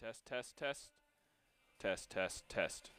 Test, test, test. Test, test, test.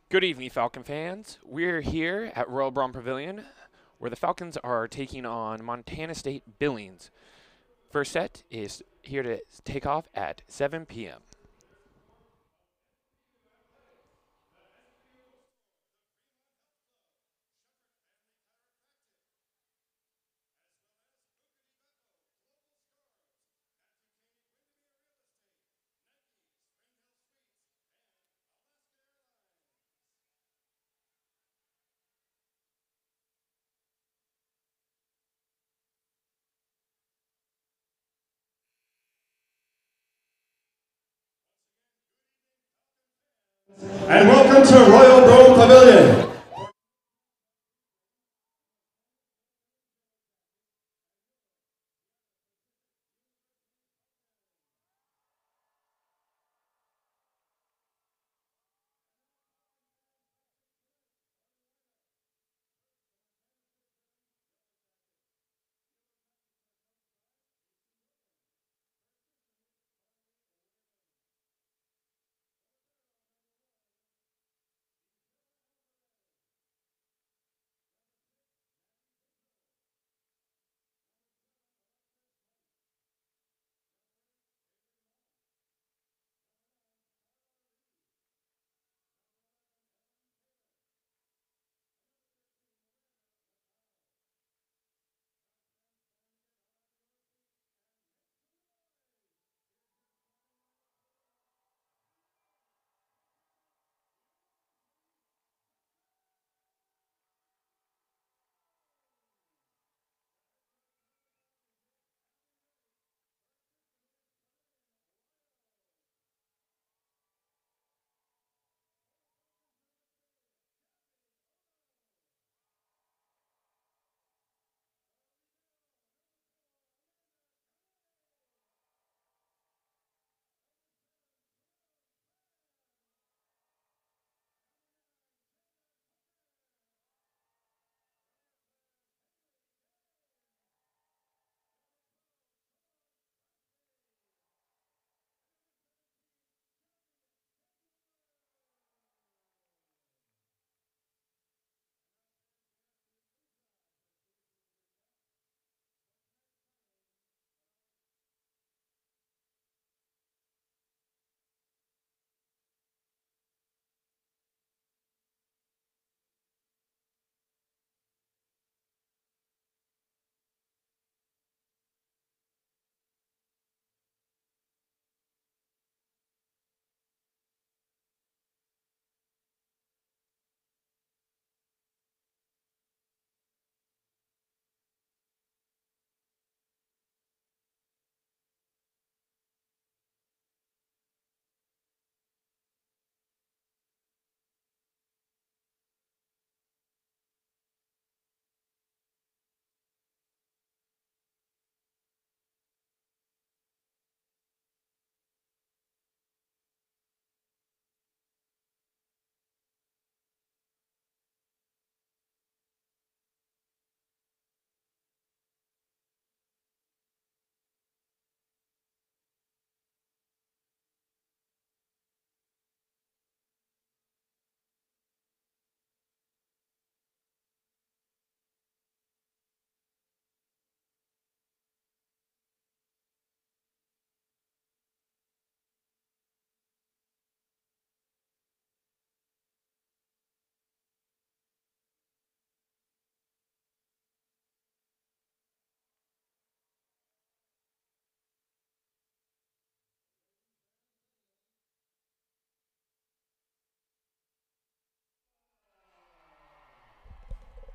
Good evening, Falcon fans. We're here at Royal Braun Pavilion, where the Falcons are taking on Montana State Billings. First set is here to take off at 7 p.m. And welcome to Royal Braun Pavilion.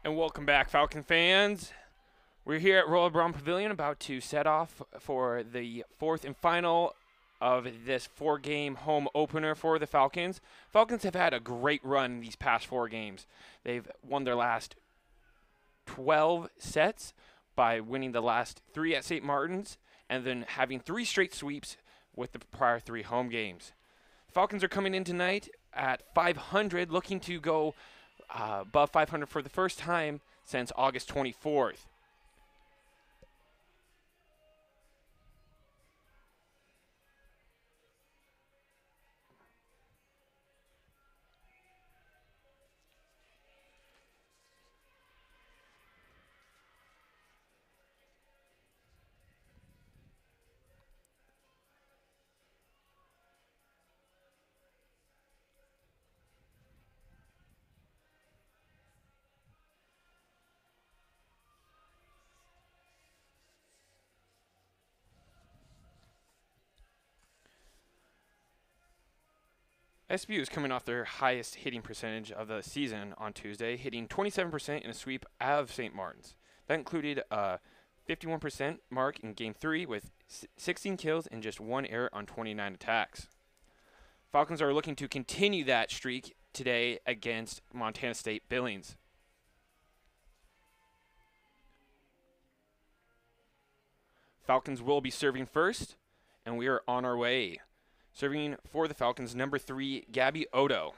And welcome back, Falcon fans. We're here at Rollerball Pavilion about to set off for the fourth and final of this four-game home opener for the Falcons. Falcons have had a great run these past four games. They've won their last 12 sets by winning the last three at St. Martin's and then having three straight sweeps with the prior three home games. Falcons are coming in tonight at 500, looking to go above 500 for the first time since August 24th. SBU is coming off their highest hitting percentage of the season on Tuesday, hitting 27% in a sweep of St. Martin's. That included a 51% mark in Game 3 with 16 kills and just one error on 29 attacks. Falcons are looking to continue that streak today against Montana State Billings. Falcons will be serving first, and we are on our way. Serving for the Falcons, number 3, Gabby Odo.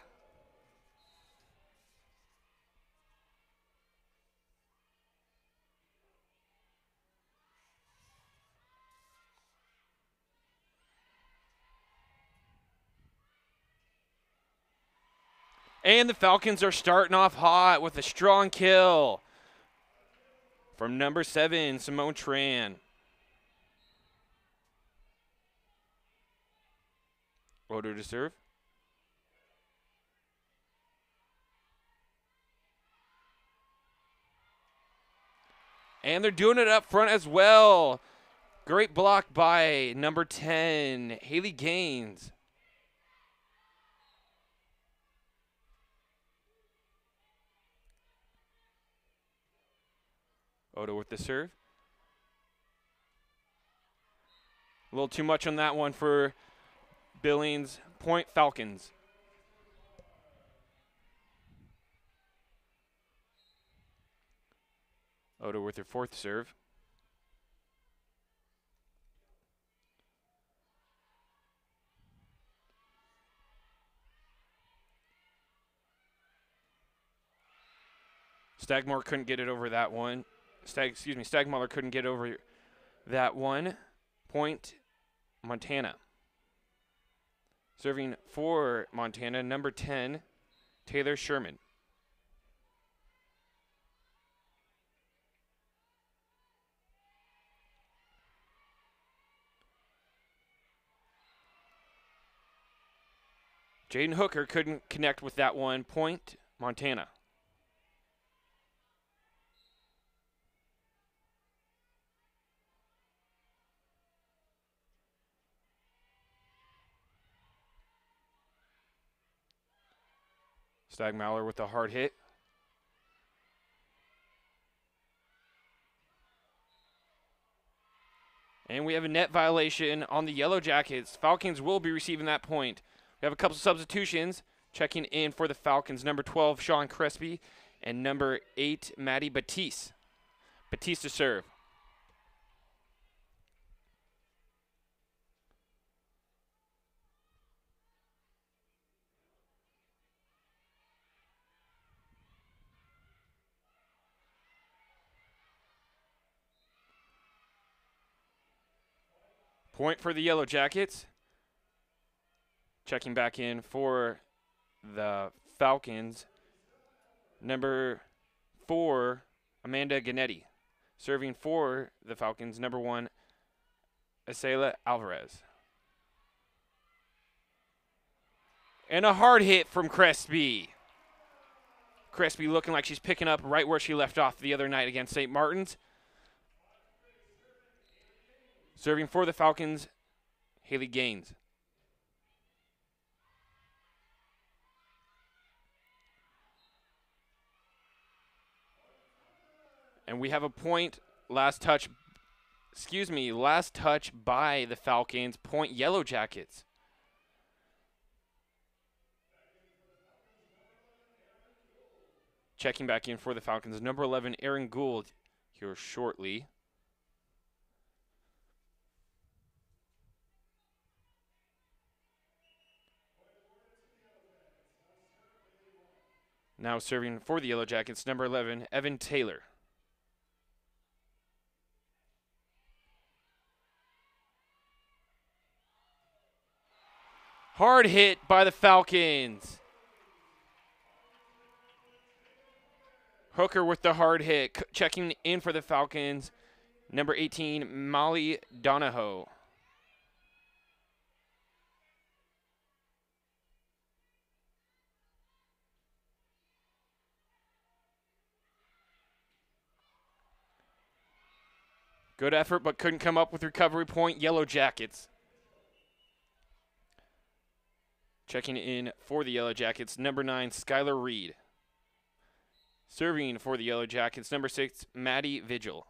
And the Falcons are starting off hot with a strong kill from number 7, Simone Tran. Odo to serve. And they're doing it up front as well. Great block by number 10, Haley Gaines. Odo with the serve. A little too much on that one for Billings. Point Falcons. Odo with her fourth serve. Stagmore couldn't get it over that one. Stagmuller couldn't get over that one. Point Montana. Serving for Montana, number 10, Taylor Sherman. Jaden Hooker couldn't connect with that one. Point Montana. Stagmuller with a hard hit. And we have a net violation on the Yellow Jackets. Falcons will be receiving that point. We have a couple substitutions. Checking in for the Falcons, number 12, Sean Crespi, and number 8, Maddie Batiste. Batiste to serve. Point for the Yellow Jackets. Checking back in for the Falcons, number 4, Amanda Ganetti. Serving for the Falcons, number 1, Acela Alvarez. And a hard hit from Crespi. Crespi looking like she's picking up right where she left off the other night against St. Martin's. Serving for the Falcons, Haley Gaines. And we have a point, last touch by the Falcons, point Yellow Jackets. Checking back in for the Falcons, number 11, Aaron Gould, here shortly. Now serving for the Yellow Jackets, number 11, Evan Taylor. Hard hit by the Falcons. Hooker with the hard hit. Checking in for the Falcons, number 18, Molly Donahoe. Good effort, but couldn't come up with recovery point, Yellow Jackets. Checking in for the Yellow Jackets, number 9, Skylar Reed. Serving for the Yellow Jackets, number 6, Maddie Vigil.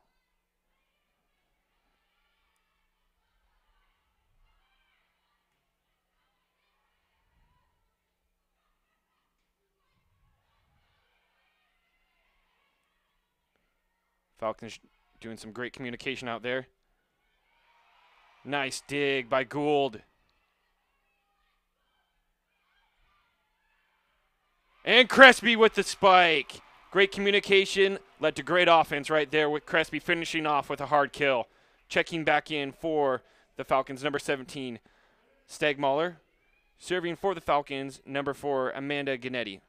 Falcons doing some great communication out there. Nice dig by Gould. And Crespi with the spike. Great communication led to great offense right there with Crespi finishing off with a hard kill. Checking back in for the Falcons, number 17, Stagmaller. Serving for the Falcons, number 4, Amanda Ganetti.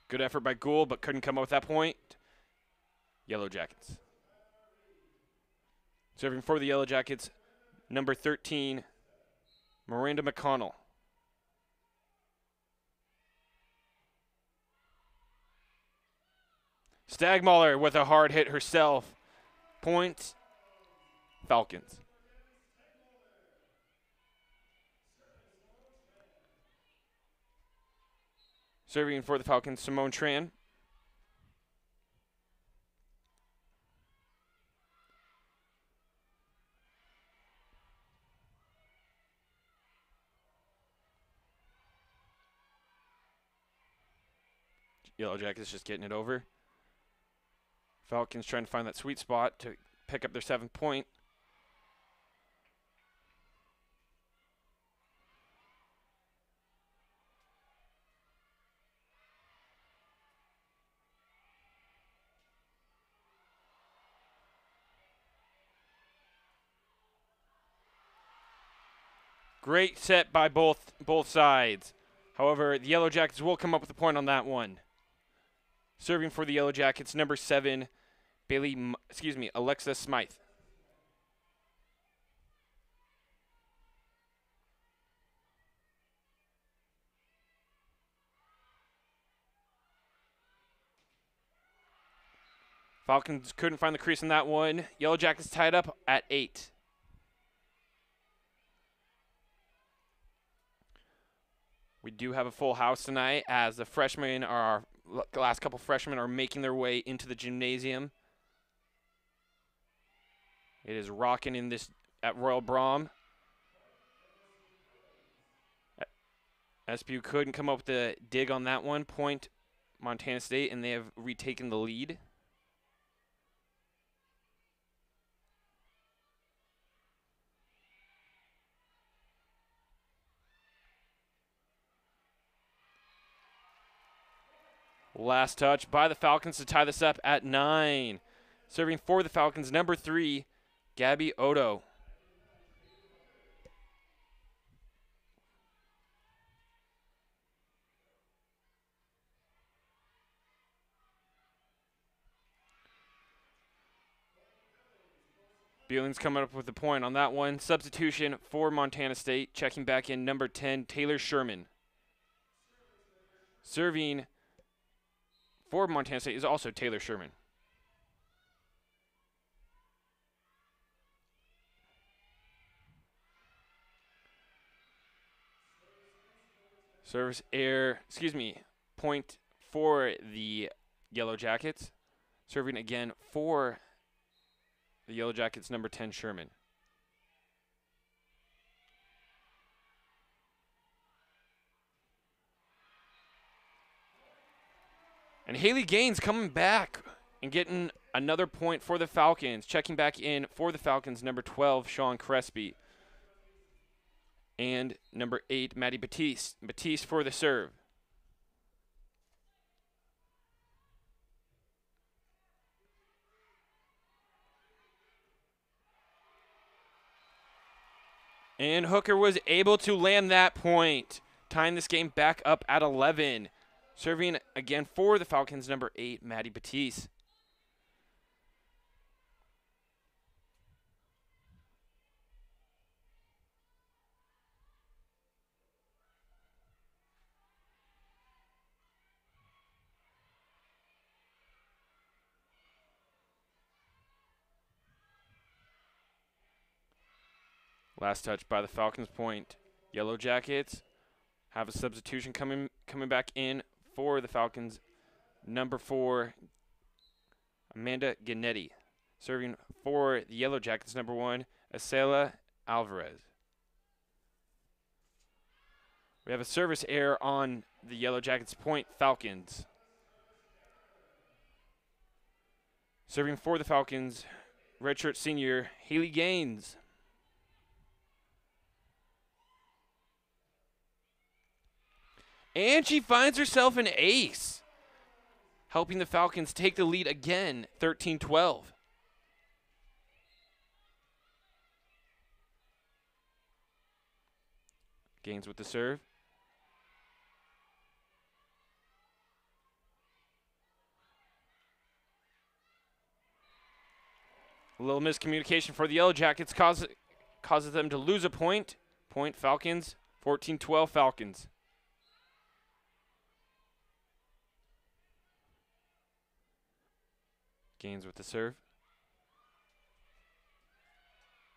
Good effort by Gould, but couldn't come up with that point. Yellow Jackets. Serving for the Yellow Jackets, number 13, Miranda McConnell. Stagmaller with a hard hit herself. Point, Falcons. Serving for the Falcons, Simone Tran. Yellow Jackets just getting it over. Falcons trying to find that sweet spot to pick up their 7th point. Great set by both sides. However, the Yellow Jackets will come up with a point on that one. Serving for the Yellow Jackets, number 7, Alexa Smythe. Falcons couldn't find the crease in that one. Yellow Jackets tied up at 8. We do have a full house tonight as the last couple freshmen are making their way into the gymnasium. It is rocking in this at Royal Brom. SPU couldn't come up with a dig on that one. Point Montana State, and they have retaken the lead. Last touch by the Falcons to tie this up at 9. Serving for the Falcons, number 3, Gabby Odo. Billings coming up with the point on that one. Substitution for Montana State. Checking back in, number 10, Taylor Sherman. Serving for Montana State is also Taylor Sherman. Service error, point for the Yellow Jackets. Serving again for the Yellow Jackets, number 10, Sherman. And Haley Gaines coming back and getting another point for the Falcons. Checking back in for the Falcons, number 12, Sean Crespi. And number 8, Maddie Batiste. Batiste for the serve. And Hooker was able to land that point, tying this game back up at 11. Serving again for the Falcons, number 8, Maddie Batiste. Last touch by the Falcons point. Yellow Jackets have a substitution coming back in for the Falcons. Number 4, Amanda Ganetti. Serving for the Yellow Jackets, number 1, Acela Alvarez. We have a service error on the Yellow Jackets point, Falcons. Serving for the Falcons, redshirt senior Haley Gaines. And she finds herself an ace, helping the Falcons take the lead again, 13-12. Gaines with the serve. A little miscommunication for the Yellow Jackets causes them to lose a point. Point Falcons, 14-12 Falcons. Gaines with the serve.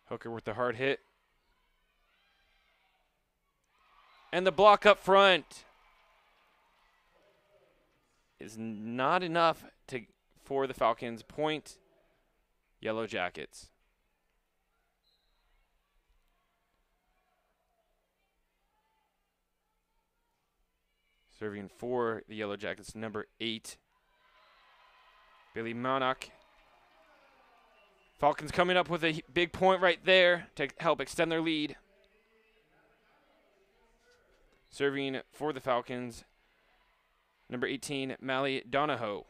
Hooker with the hard hit. And the block up front is not enough for the Falcons. Point Yellow Jackets. Serving for the Yellow Jackets, number 8, Billy Monarch. Falcons coming up with a big point right there to help extend their lead. Serving for the Falcons, number 18, Mally Donahoe.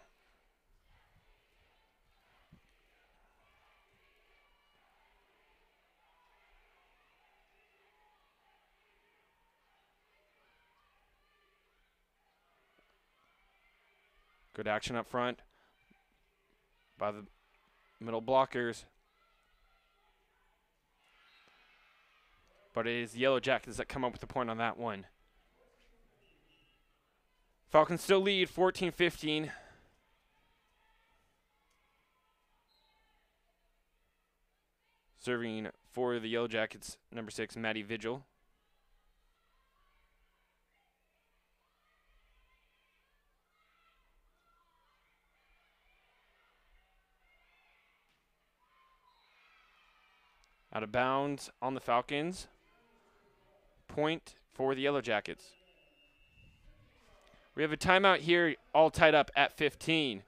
Good action up front by the middle blockers. But it is the Yellow Jackets that come up with the point on that one. Falcons still lead 14-15. Serving for the Yellow Jackets, number 6, Maddie Vigil. Out of bounds on the Falcons. Point for the Yellow Jackets. We have a timeout here, all tied up at 15.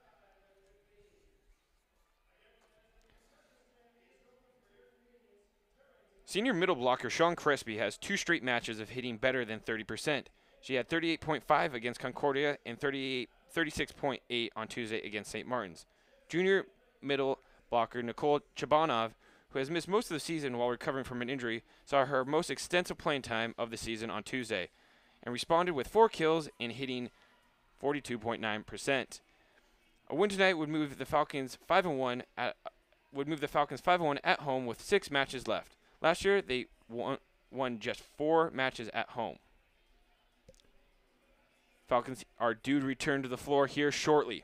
Senior middle blocker Sean Crespi has 2 straight matches of hitting better than 30%. She had 38.5 against Concordia and 36.8 on Tuesday against St. Martin's. Junior middle blocker Nicole Chabanov, who has missed most of the season while recovering from an injury, saw her most extensive playing time of the season on Tuesday and responded with 4 kills and hitting 42.9%. A win tonight would move the Falcons 5-1 at home with 6 matches left. Last year they won just 4 matches at home. Falcons are due to return to the floor here shortly.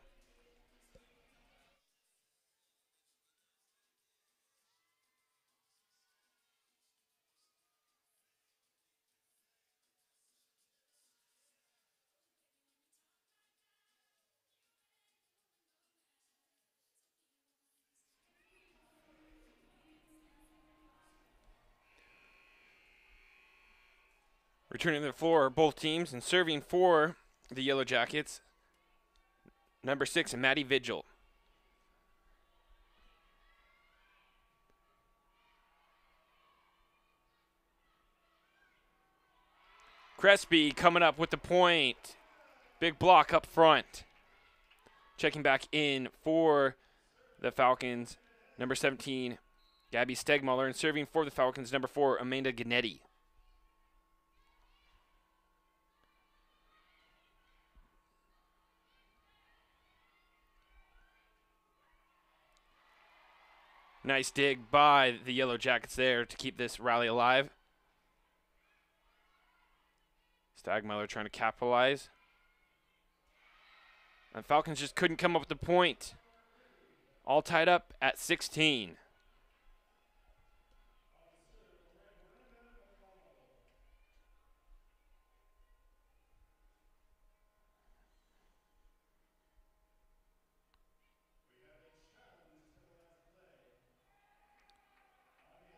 Returning to the floor, both teams, and serving for the Yellow Jackets, number 6, Maddie Vigil. Crespi coming up with the point. Big block up front. Checking back in for the Falcons, number 17, Gabby Stegmuller, and serving for the Falcons, number 4, Amanda Gnetti. Nice dig by the Yellow Jackets there to keep this rally alive. Stegmuller trying to capitalize. And Falcons just couldn't come up with the point. All tied up at 16.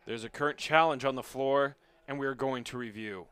There's a current challenge on the floor, and we are going to review.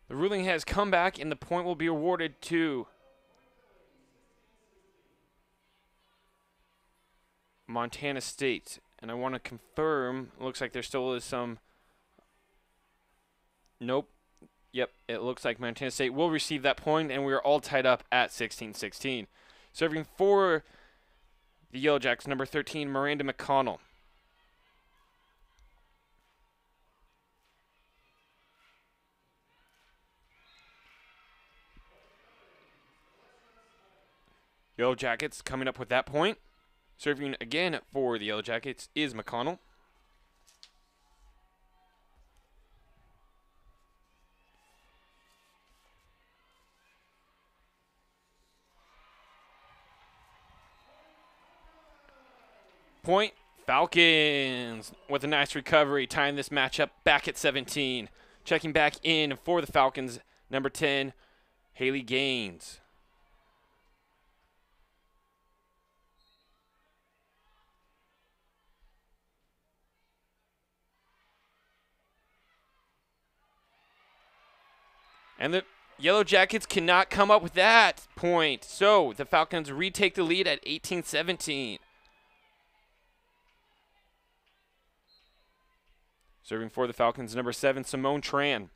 The ruling has come back, and the point will be awarded to Montana State. And I want to confirm, looks like there still is some. Nope. Yep, it looks like Montana State will receive that point, and we are all tied up at 16-16. Serving for the Yellow Jackets, number 13, Miranda McConnell. Yellow Jackets coming up with that point. Serving again for the Yellow Jackets is McConnell. Point, Falcons with a nice recovery, tying this matchup back at 17. Checking back in for the Falcons, number 10, Haley Gaines. And the Yellow Jackets cannot come up with that point. So the Falcons retake the lead at 18-17. Serving for the Falcons, number 7, Simone Tran.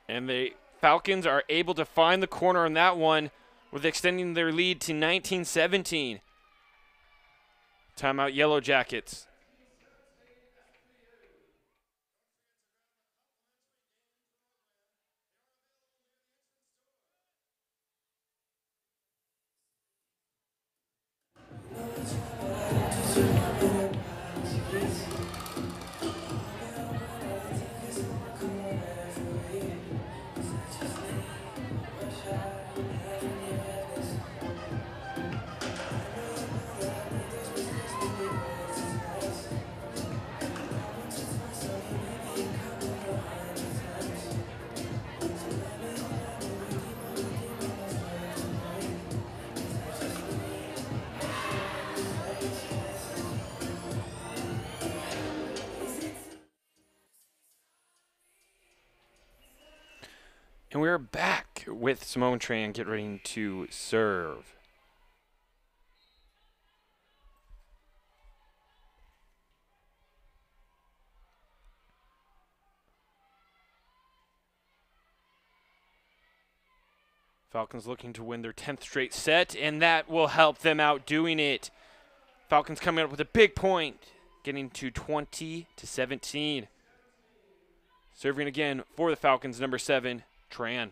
And the Falcons are able to find the corner on that one with extending their lead to 19-17. Timeout Yellow Jackets. And we're back with Simone Tran getting ready to serve. Falcons looking to win their 10th straight set, and that will help them out doing it. Falcons coming up with a big point, getting to 20-17. Serving again for the Falcons, number 7, Tran.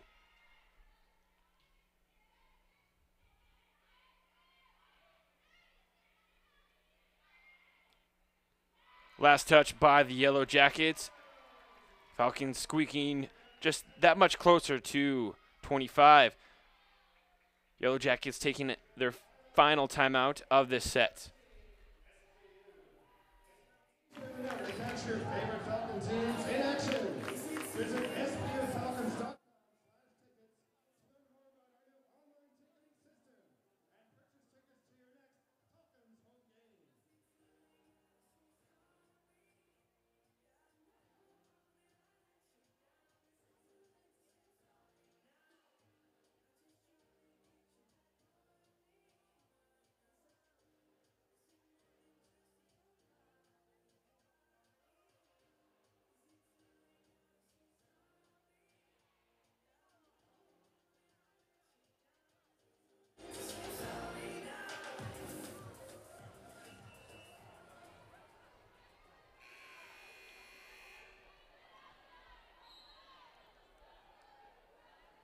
Last touch by the Yellow Jackets. Falcons squeaking just that much closer to 25. Yellow Jackets taking their final timeout of this set. Catch your favorite Falcon teams in action. Visit SBFalcons.com.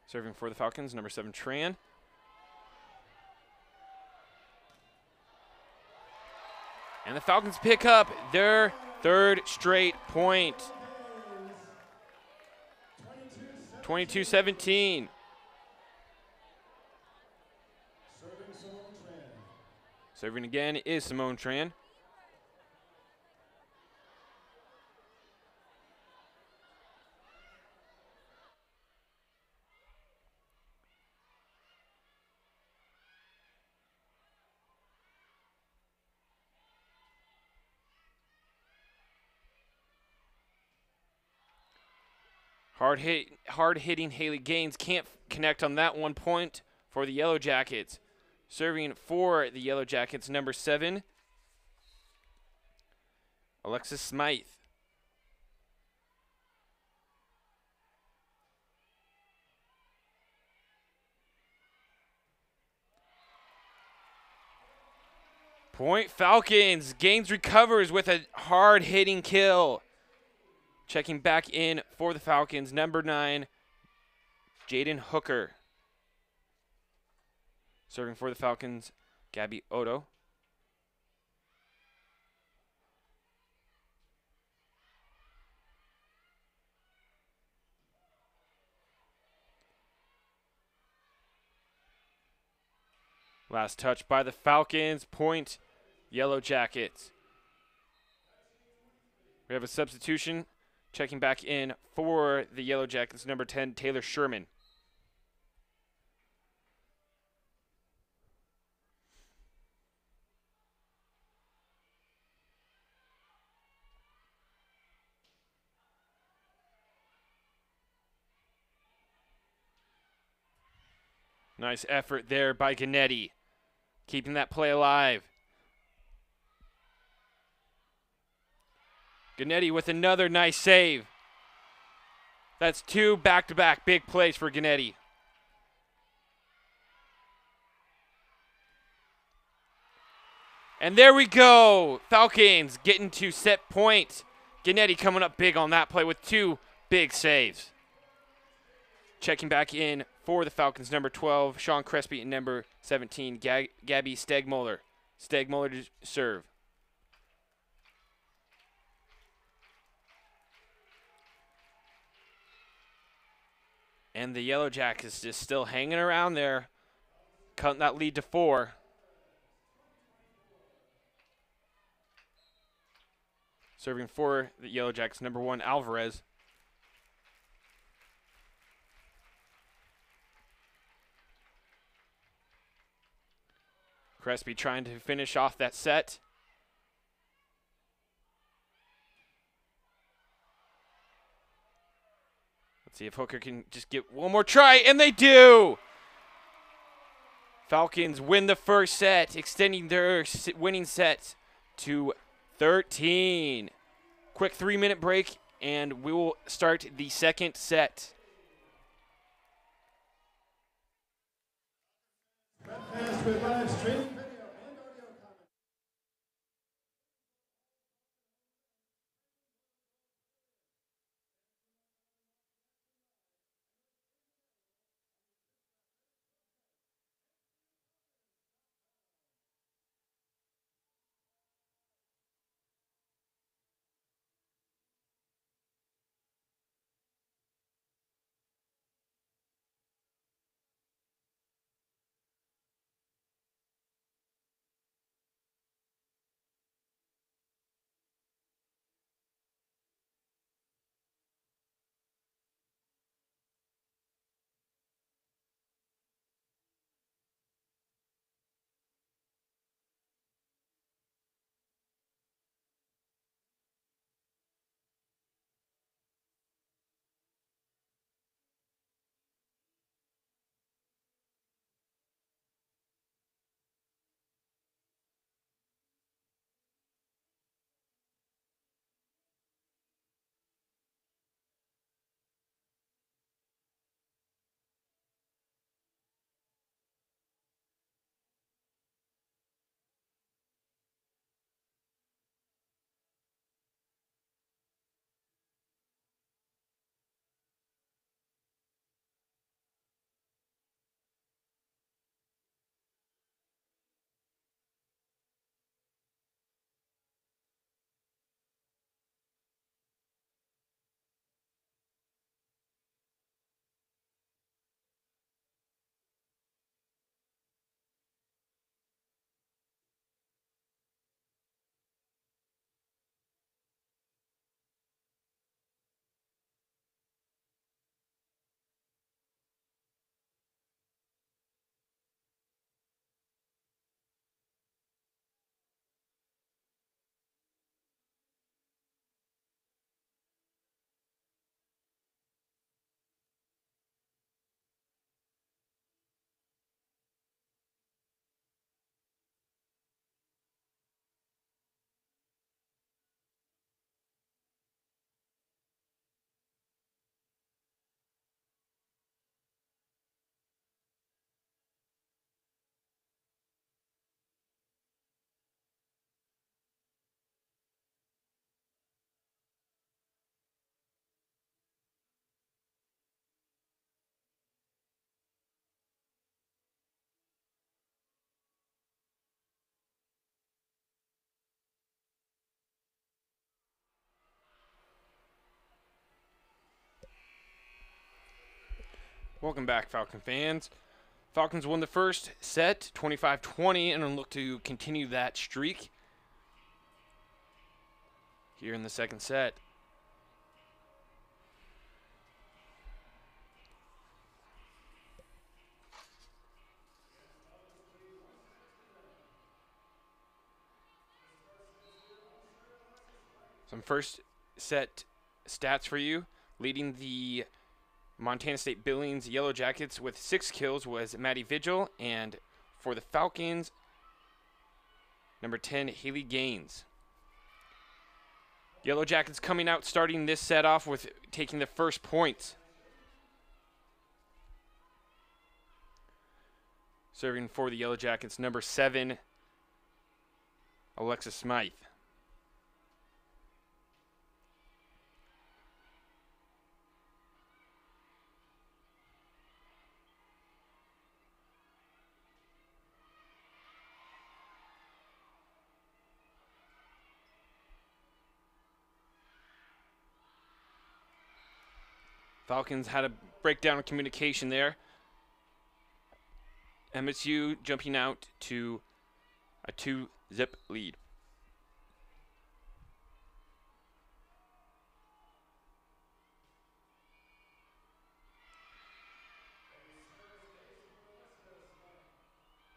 Serving for the Falcons, number 7, Tran. And the Falcons pick up their 3rd straight point. 22-17. Serving again is Simone Tran. Hard-hitting Haley Gaines can't connect on that 1 point for the Yellow Jackets. Serving for the Yellow Jackets, number 7, Alexis Smythe. Point Falcons. Gaines recovers with a hard-hitting kill. Checking back in for the Falcons, number 9, Jaden Hooker. Serving for the Falcons, Gabby Odo. Last touch by the Falcons. Point, Yellow Jackets. We have a substitution. Checking back in for the Yellow Jackets, number 10, Taylor Sherman. Nice effort there by Gannetti, keeping that play alive. Gannetti with another nice save. That's 2 back-to-back big plays for Gennady. And there we go. Falcons getting to set point. Gennady coming up big on that play with 2 big saves. Checking back in for the Falcons, number 12, Sean Crespi, and number 17, Gabby Stegmuller. Stegmuller to serve. And the Yellow Jackets just still hanging around there, cutting that lead to 4. Serving for the Yellow Jackets, number 1, Alvarez. Crespi trying to finish off that set. Let's see if Hooker can just get one more try, and they do! Falcons win the first set, extending their winning set to 13. Quick 3-minute break, and we will start the second set. Webcast with live streaming video and audio comment. Welcome back, Falcon fans. Falcons won the first set, 25-20, and look to continue that streak here in the second set. Some first set stats for you. Leading the Montana State Billings Yellow Jackets with 6 kills was Maddie Vigil, and for the Falcons, number 10, Haley Gaines. Yellow Jackets coming out, starting this set off with taking the first points. Serving for the Yellow Jackets, number 7, Alexis Smythe. Falcons had a breakdown of communication there. MSU jumping out to a 2-zip lead.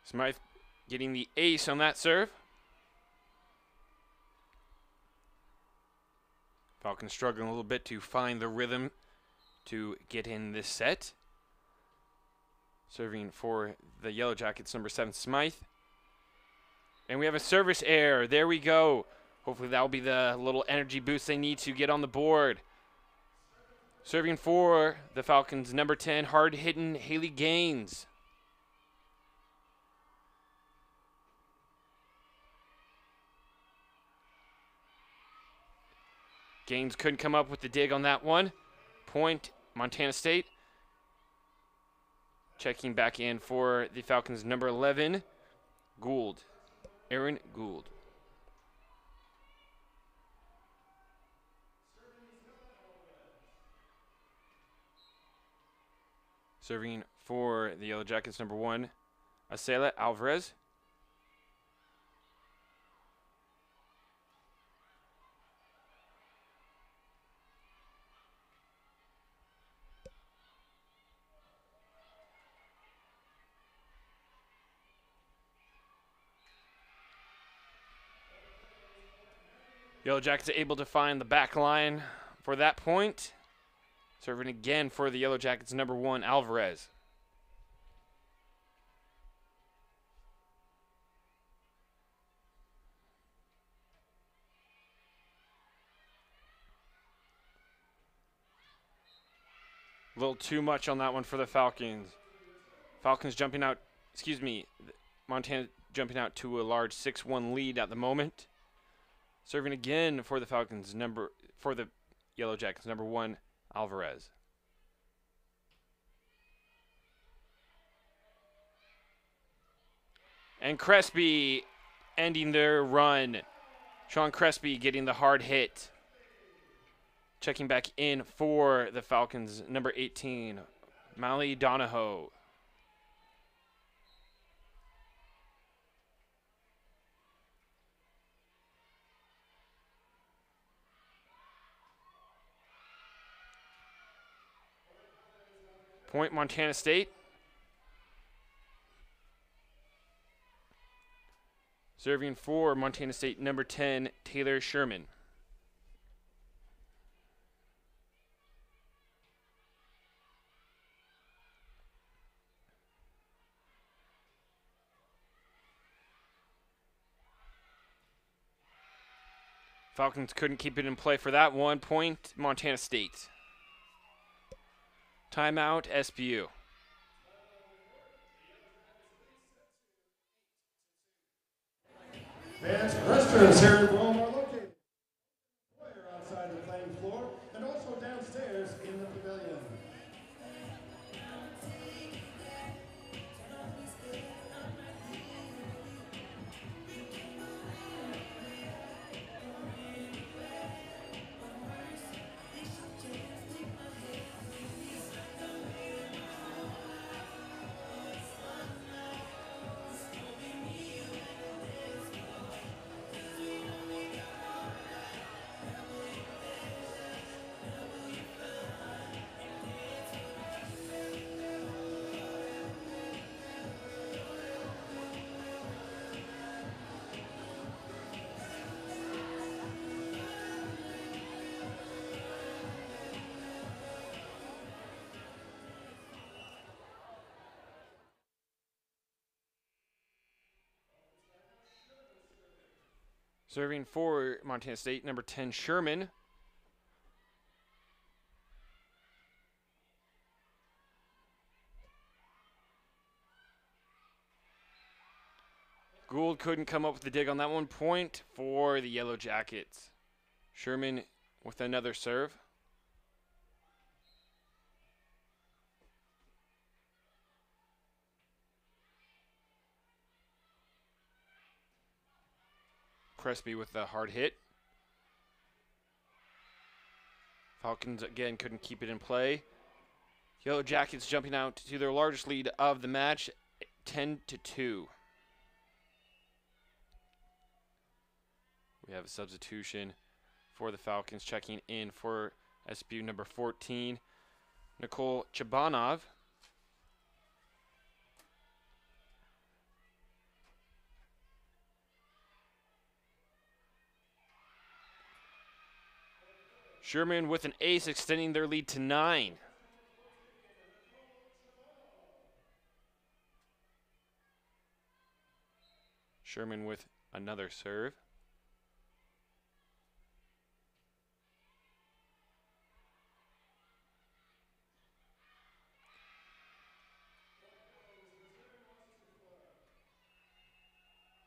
Smythe getting the ace on that serve. Falcons struggling a little bit to find the rhythm to get in this set. Serving for the Yellow Jackets, number 7, Smythe. And we have a service error. There we go. Hopefully that will be the little energy boost they need to get on the board. Serving for the Falcons, number 10, hard-hitting Haley Gaines. Gaines couldn't come up with the dig on that one. Point, Montana State. Checking back in for the Falcons, number 11, Gould. Aaron Gould. Serving for the Yellow Jackets, number 1, Acela Alvarez. Yellow Jackets are able to find the back line for that point. Serving again for the Yellow Jackets, number 1, Alvarez. A little too much on that one for the Falcons. Falcons jumping out, Montana jumping out to a large 6-1 lead at the moment. Serving again for the Falcons, for the Yellow Jackets, number 1, Alvarez. And Crespi ending their run. Sean Crespi getting the hard hit. Checking back in for the Falcons, number 18, Molly Donahoe. Point, Montana State. Serving for Montana State, number 10, Taylor Sherman. Falcons couldn't keep it in play for that one. Point, Montana State. Timeout, SBU. Fans, restrooms here at Rome are located outside the playing floor and also downstairs in the pavilion. Serving for Montana State, number 10, Sherman. Gould couldn't come up with the dig on that one. Point for the Yellow Jackets. Sherman with another serve. Crespi with the hard hit. Falcons again couldn't keep it in play. Yellow Jackets jumping out to their largest lead of the match, 10-2. We have a substitution for the Falcons, checking in for SBU number 14, Nicole Chabanov. Sherman with an ace, extending their lead to 9. Sherman with another serve.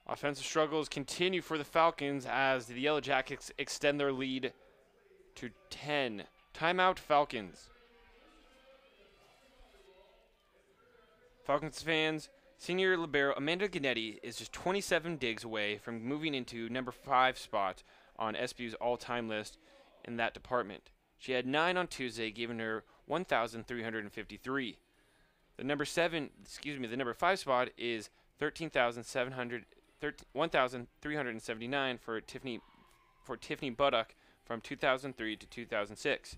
Offensive struggles continue for the Falcons as the Yellow Jackets extend their lead to 10. Timeout, Falcons. Falcons fans, senior libero Amanda Gannett is just 27 digs away from moving into number 5 spot on SBU's all-time list in that department. She had 9 on Tuesday, giving her 1,353. The number 5 spot is 1,379 for Tiffany Buddock from 2003 to 2006.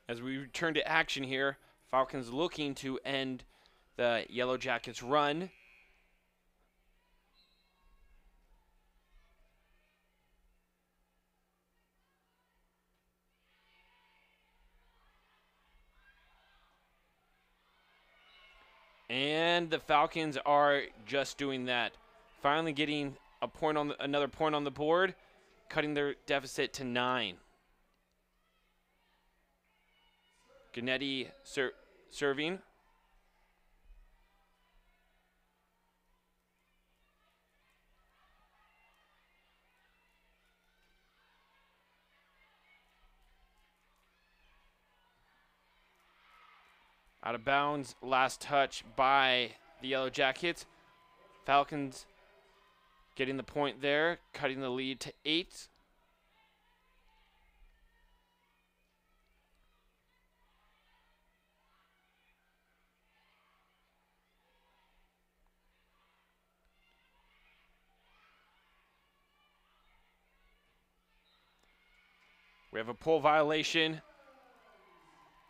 As we return to action here, Falcons looking to end the Yellow Jackets' run. And the Falcons are just doing that. Finally getting another point on the board, cutting their deficit to 9. Gannett serving. Out of bounds, last touch by the Yellow Jackets. Falcons getting the point there, cutting the lead to 8. We have a pole violation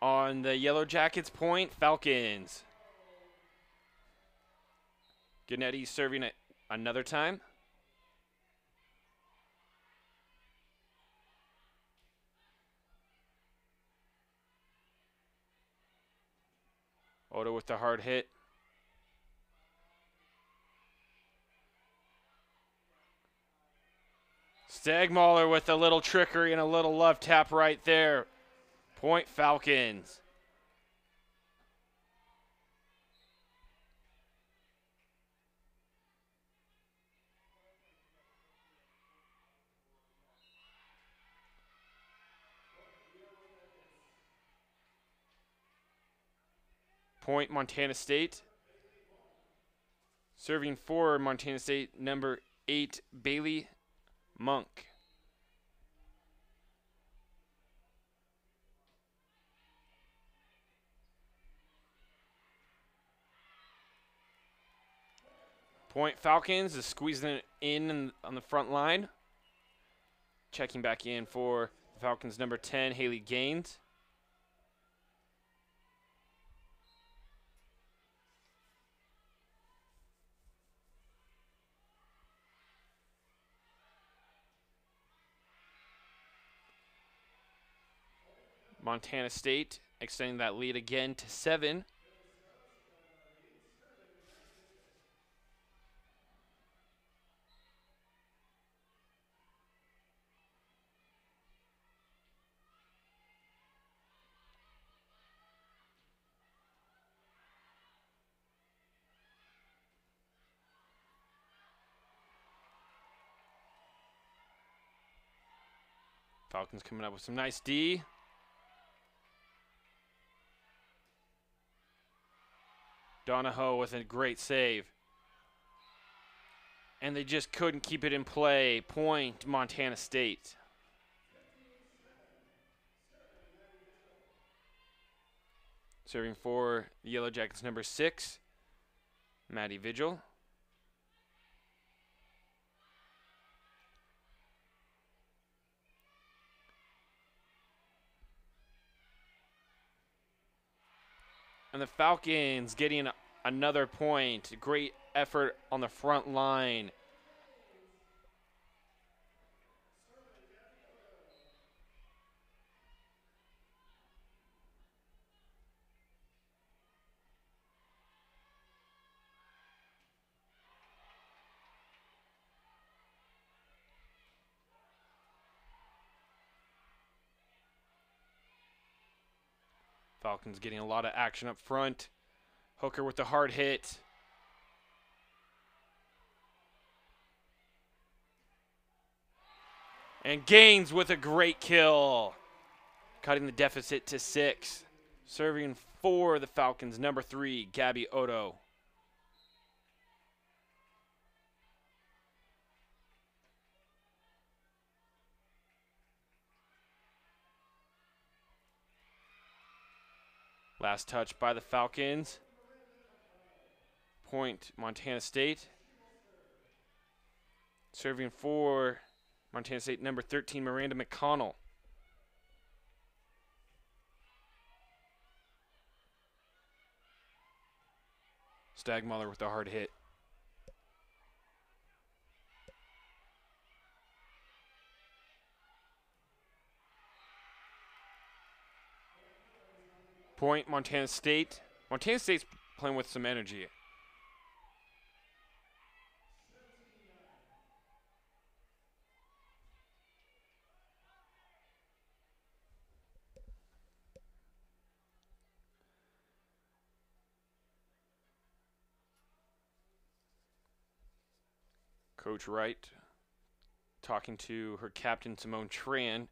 on the Yellow Jackets point. Falcons. Gannett serving it another time. Oda with the hard hit. Stagmaller with a little trickery and a little love tap right there. Point Falcons. Point Montana State. Serving for Montana State, number 8, Bailey Monk. Point Falcons is squeezing it in on the front line. Checking back in for the Falcons, number 10, Haley Gaines. Montana State extending that lead again to 7. Falcons coming up with some nice D. Donahoe with a great save. And they just couldn't keep it in play. Point, Montana State. Serving for the Yellow Jackets, number 6, Maddie Vigil. And the Falcons getting another point. Great effort on the front line. Falcons getting a lot of action up front. Hooker with the hard hit. And Gaines with a great kill. Cutting the deficit to 6. Serving for the Falcons, number 3, Gabby Odo. Last touch by the Falcons. Point, Montana State. Serving for Montana State, number 13, Miranda McConnell. Stagmuller with the hard hit. Point, Montana State. Montana State's playing with some energy. Coach Wright talking to her captain, Simone Tran.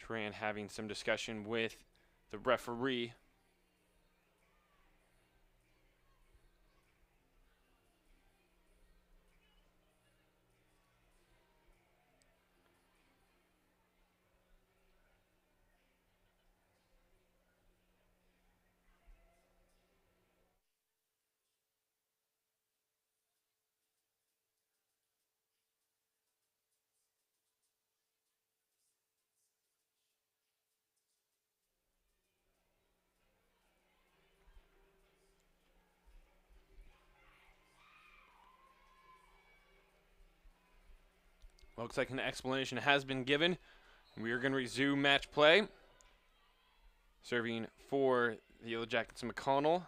Tran having some discussion with the referee. Looks like an explanation has been given. We are going to resume match play. Serving for the Yellow Jackets, McConnell.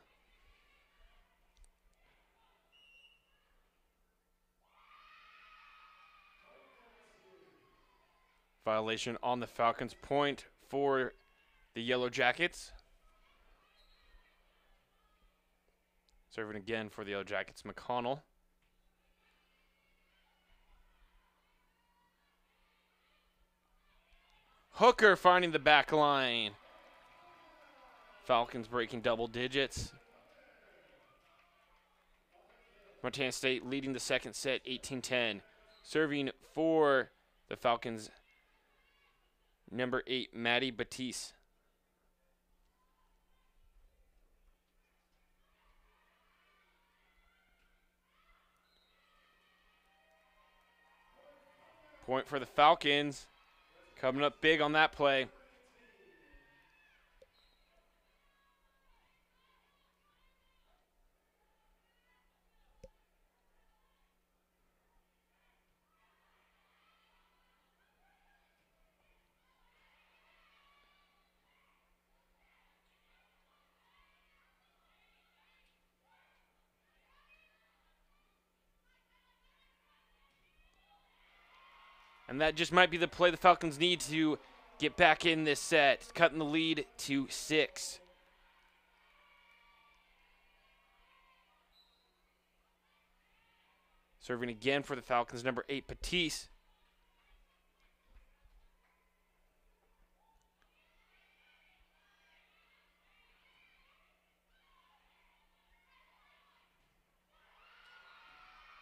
Violation on the Falcons, point for the Yellow Jackets. Serving again for the Yellow Jackets, McConnell. Hooker finding the back line. Falcons breaking double digits. Montana State leading the second set, 18-10. Serving for the Falcons, number 8, Maddie Batiste. Point for the Falcons. Coming up big on that play. And that just might be the play the Falcons need to get back in this set, cutting the lead to 6. Serving again for the Falcons, number 8, Patisse.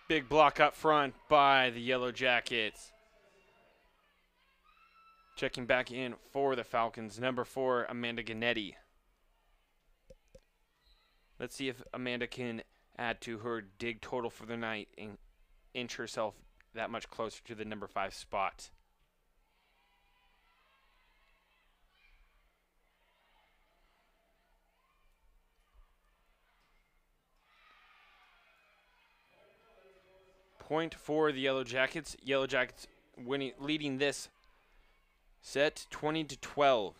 Big block up front by the Yellow Jackets. Checking back in for the Falcons, number 4, Amanda Gannetti. Let's see if Amanda can add to her dig total for the night and inch herself that much closer to the number 5 spot. Point for the Yellow Jackets. Yellow Jackets leading this set 20-12.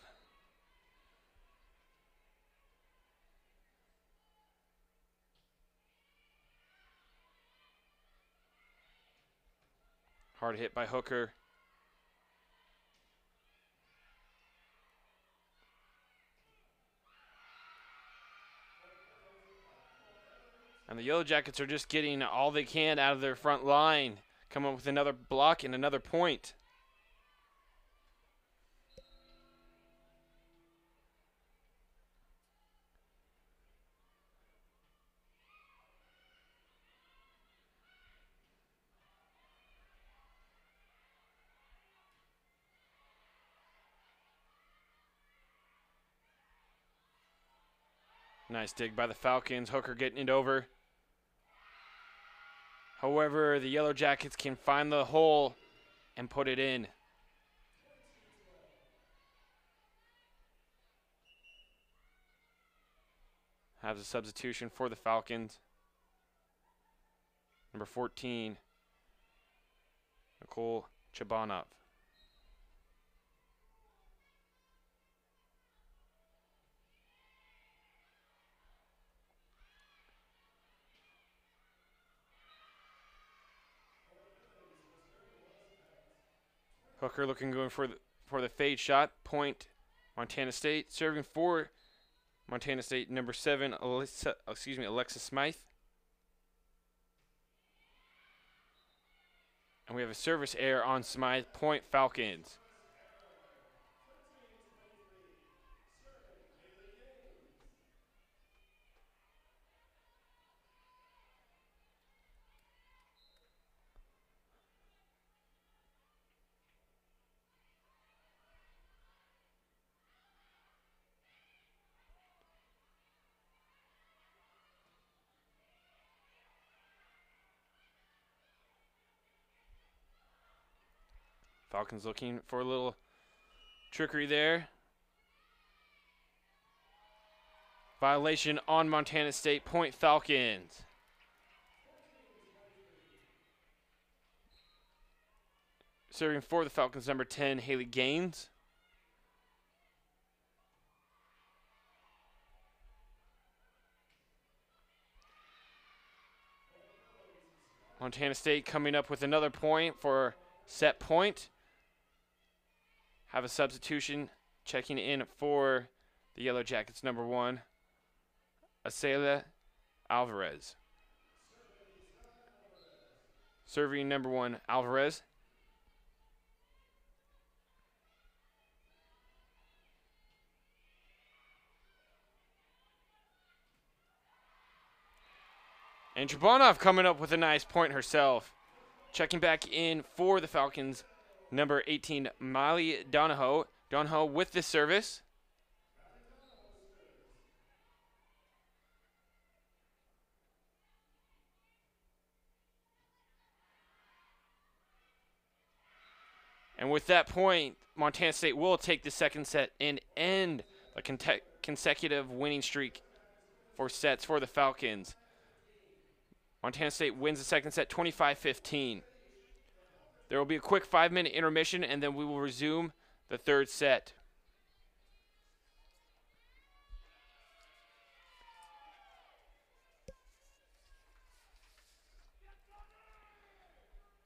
Hard hit by Hooker. And the Yellow Jackets are just getting all they can out of their front line. Come up with another block and another point. Nice dig by the Falcons. Hooker getting it over. However, the Yellow Jackets can find the hole and put it in. Has a substitution for the Falcons. Number 14, Nicole Chabanov. Hooker looking going for the fade shot. Point Montana State. Serving for Montana State, number 7, Alexis Smythe. And we have a service error on Smythe. Point Falcons. Falcons looking for a little trickery there. Violation on Montana State. Point Falcons. Serving for the Falcons, number 10, Haley Gaines. Montana State coming up with another point for set point. Have a substitution checking in for the Yellow Jackets, number 1, Acela Alvarez. Serving number 1, Alvarez. And Chabanov coming up with a nice point herself. Checking back in for the Falcons, number 18, Molly Donahoe. Donahoe with the service. And with that point, Montana State will take the second set and end a consecutive winning streak for sets for the Falcons. Montana State wins the second set 25-15. There will be a quick 5-minute intermission, and then we will resume the third set.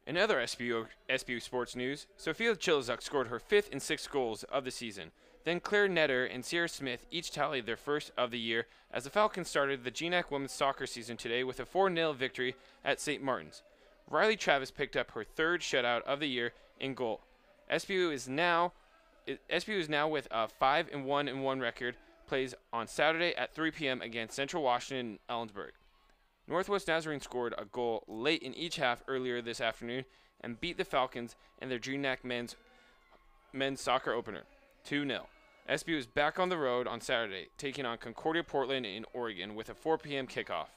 In other SBU sports news, Sophia Chilizuk scored her 5th and 6th goals of the season. Then Claire Netter and Sierra Smith each tallied their first of the year as the Falcons started the GNAC women's soccer season today with a 4-0 victory at St. Martin's. Riley Travis picked up her third shutout of the year in goal. SBU is now with a 5-1-1 record. Plays on Saturday at 3 p.m. against Central Washington and Ellensburg. Northwest Nazarene scored a goal late in each half earlier this afternoon and beat the Falcons in their GNAC men's soccer opener, 2-0. SBU is back on the road on Saturday, taking on Concordia Portland in Oregon with a 4 p.m. kickoff.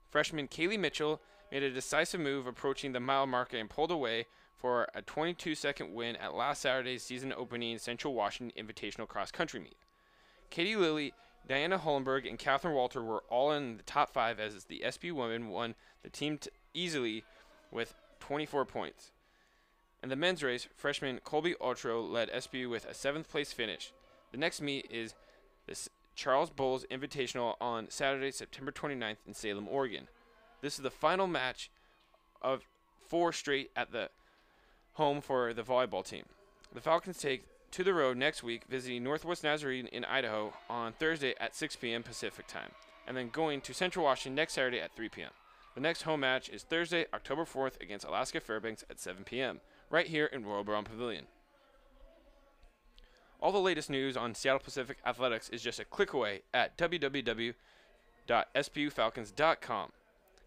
Freshman Kaylee Mitchell made a decisive move approaching the mile marker and pulled away for a 22-second win at last Saturday's season-opening Central Washington Invitational cross-country meet. Katie Lilly, Diana Hollenberg, and Catherine Walter were all in the top 5 as the SBU women won the team easily with 24 points. In the men's race, freshman Colby Otro led SBU with a 7th-place finish. The next meet is the Charles Bowles Invitational on Saturday, September 29th in Salem, Oregon. This is the final match of 4 straight at the home for the volleyball team. The Falcons take to the road next week, visiting Northwest Nazarene in Idaho on Thursday at 6 p.m. Pacific time, and then going to Central Washington next Saturday at 3 p.m. The next home match is Thursday, October 4th against Alaska Fairbanks at 7 p.m., right here in Royal Brown Pavilion. All the latest news on Seattle Pacific Athletics is just a click away at www.sbufalcons.com.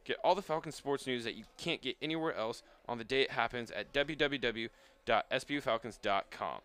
Get all the Falcons sports news that you can't get anywhere else on the day it happens at www.sbufalcons.com.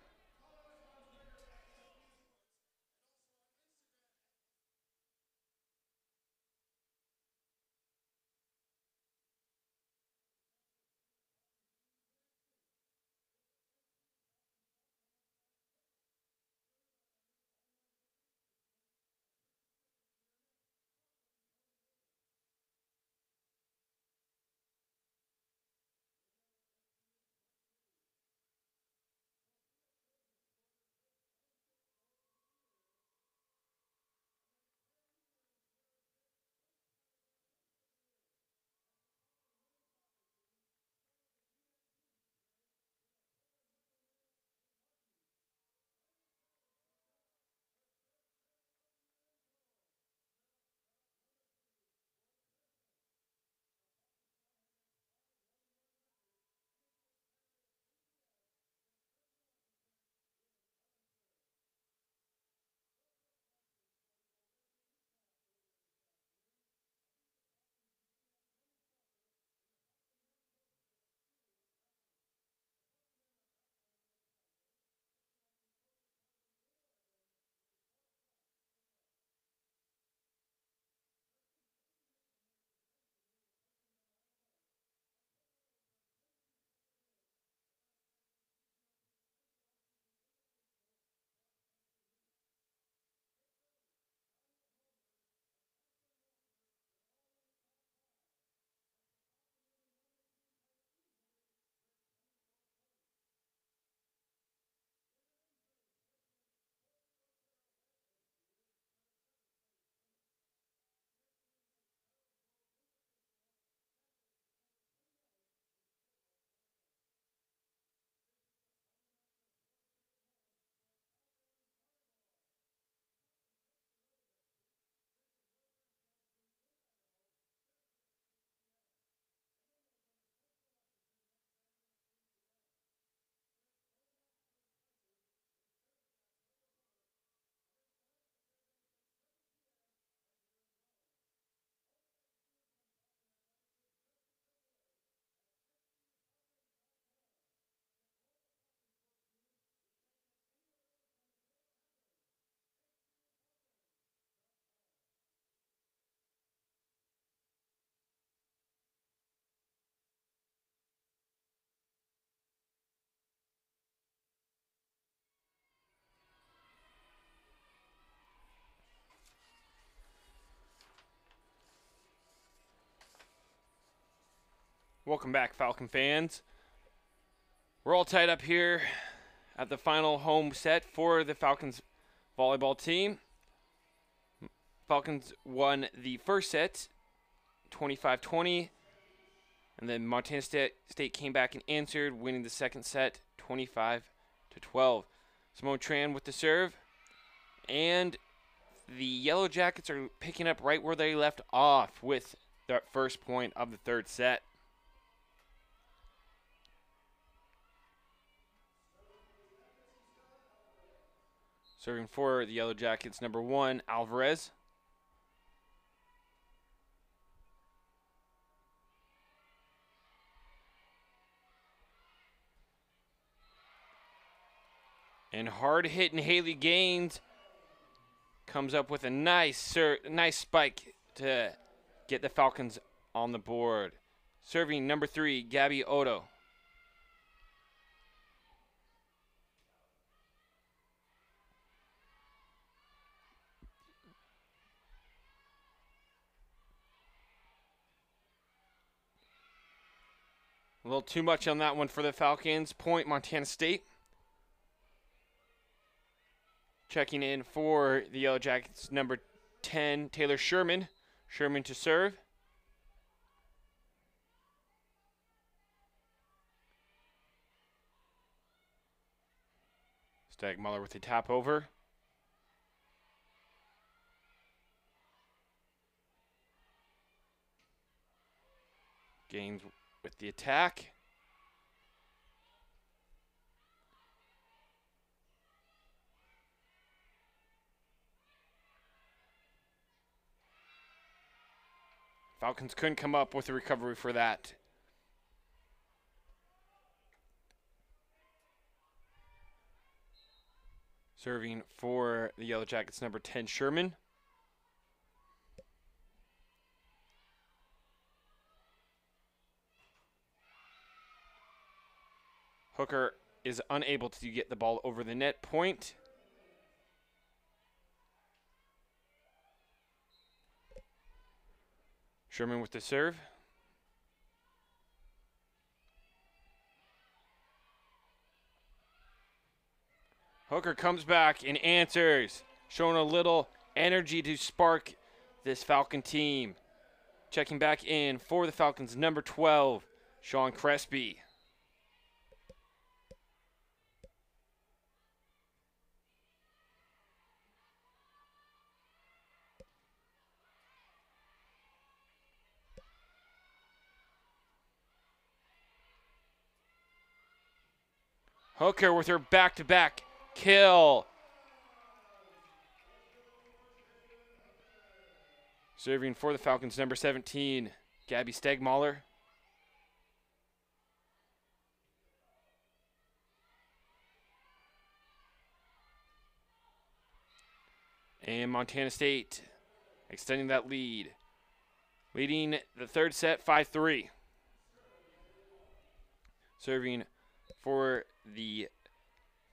Welcome back, Falcon fans. We're all tied up here at the final home set for the Falcons volleyball team. Falcons won the first set, 25-20, and then Montana State came back and answered, winning the second set, 25-12. Simone Tran with the serve, and the Yellow Jackets are picking up right where they left off with that first point of the third set. Serving for the Yellow Jackets, number 1, Alvarez. And hard-hitting Haley Gaines comes up with a nice spike to get the Falcons on the board. Serving number 3, Gabby Odo. A little too much on that one for the Falcons. Point, Montana State. Checking in for the Yellow Jackets, number 10, Taylor Sherman. Sherman to serve. Stagmuller with the tap over. Gaines with the attack. Falcons couldn't come up with a recovery for that. Serving for the Yellow Jackets, number 10, Sherman. Hooker is unable to get the ball over the net. Point. Sherman with the serve. Hooker comes back and answers, showing a little energy to spark this Falcon team. Checking back in for the Falcons, number 12, Sean Crespi. Hooker with her back-to-back kill. Serving for the Falcons, number 17, Gabby Stegmauler. And Montana State extending that lead. Leading the third set 5-3. Serving for the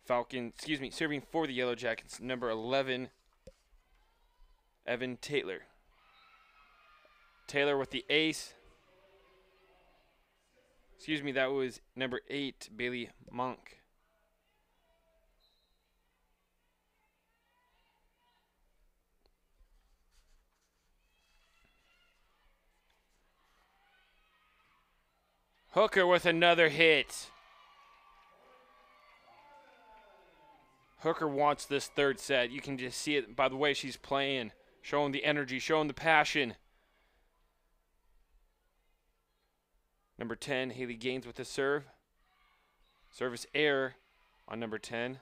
serving for the Yellow Jackets, number 11, Evan Taylor. Taylor with the ace. That was number 8, Bailey Monk. Hooker with another hit. Hooker wants this third set. You can just see it by the way she's playing, showing the energy, showing the passion. Number 10, Haley Gaines with the serve. Service error on number 10.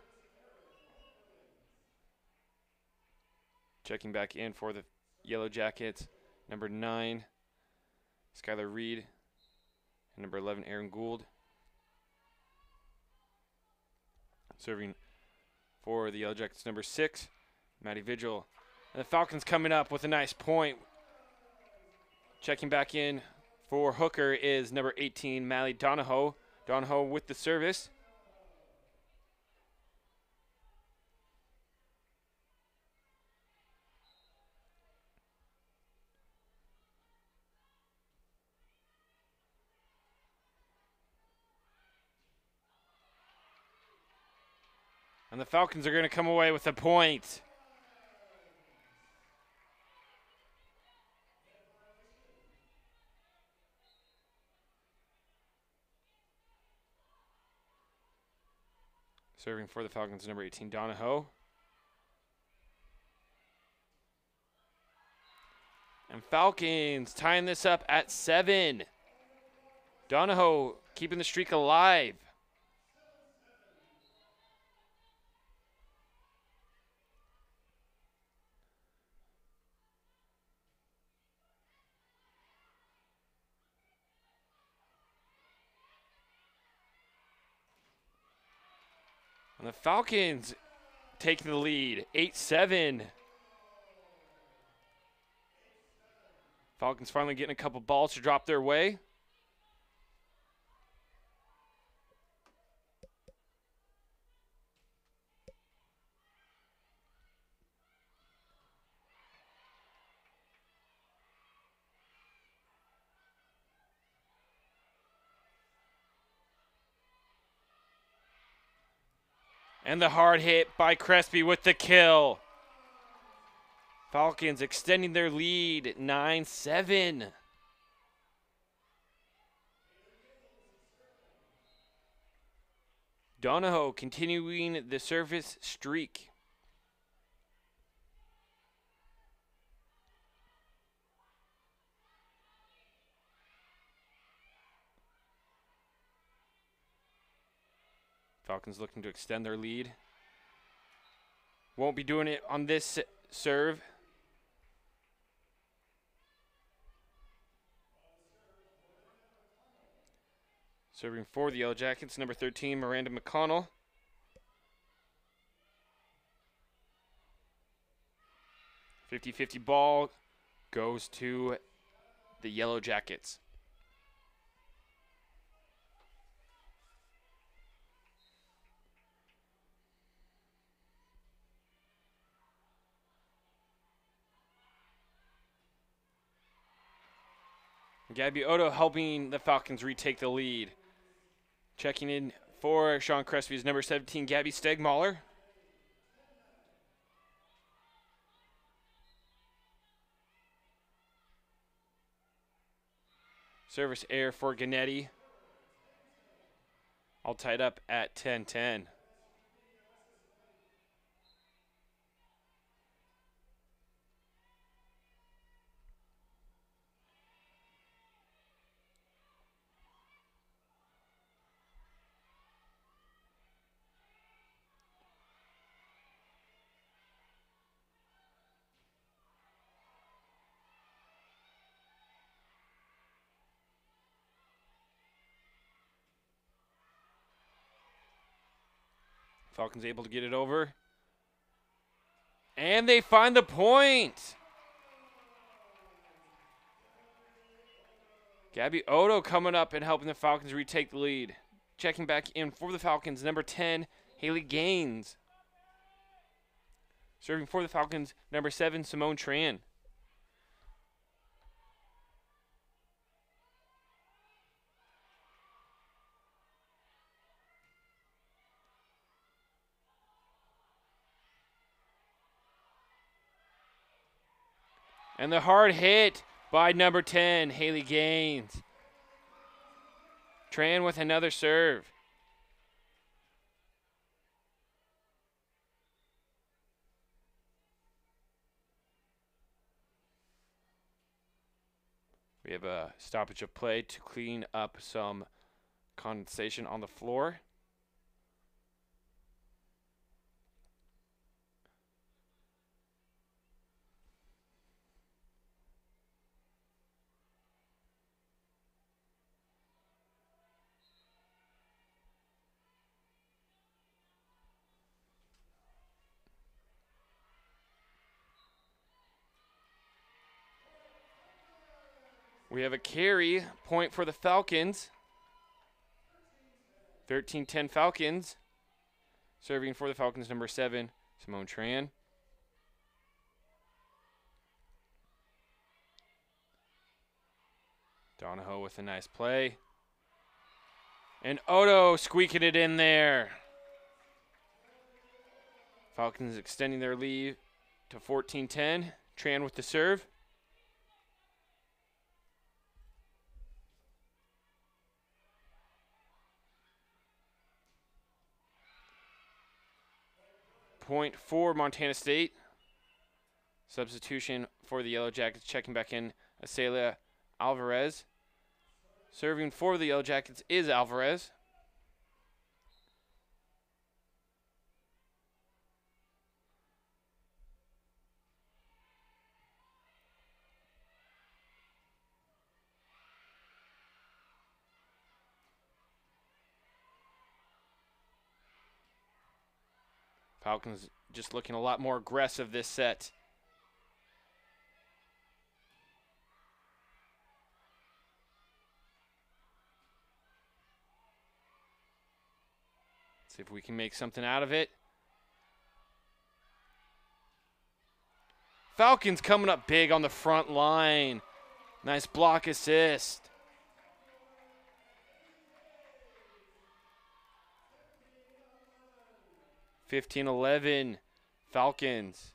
Checking back in for the Yellow Jackets, number 9, Skylar Reed, and number 11, Aaron Gould. Serving for the Yellow Jackets, number 6, Maddie Vigil. And the Falcons coming up with a nice point. Checking back in for Hooker is number 18, Mally Donahoe. Donahoe with the service. And the Falcons are going to come away with a point. Serving for the Falcons, number 18, Donahoe. And And Falcons tying this up at 7. Donahoe keeping the streak alive. And the Falcons taking the lead, 8-7. Falcons finally getting a couple balls to drop their way. And the hard hit by Crespi with the kill. Falcons extending their lead, 9-7. Donahoe continuing the service streak. Falcons looking to extend their lead. Won't be doing it on this serve. Serving for the Yellow Jackets, number 13, Miranda McConnell. .50-50 ball goes to the Yellow Jackets. Gabby Odo helping the Falcons retake the lead. Checking in for Sean Crespi's number 17, Gabby Stegmaller. Service error for Gannetti. All tied up at 10-10. Falcons able to get it over. And they find the point. Gabby Odo coming up and helping the Falcons retake the lead. Checking back in for the Falcons, number 10, Haley Gaines. Serving for the Falcons, number 7, Simone Tran. And the hard hit by number 10, Haley Gaines. Tran with another serve. We have a stoppage of play to clean up some condensation on the floor. We have a carry point for the Falcons. 13-10 Falcons. Serving for the Falcons, number 7, Simone Tran. Donahoe with a nice play. And Odo squeaking it in there. Falcons extending their lead to 14-10. Tran with the serve. Point for Montana State. Substitution for the Yellow Jackets. Checking back in, Acelia Alvarez. Serving for the Yellow Jackets is Alvarez. Falcons just looking a lot more aggressive this set. See if we can make something out of it. Falcons coming up big on the front line. Nice block assist. (15-11) Falcons.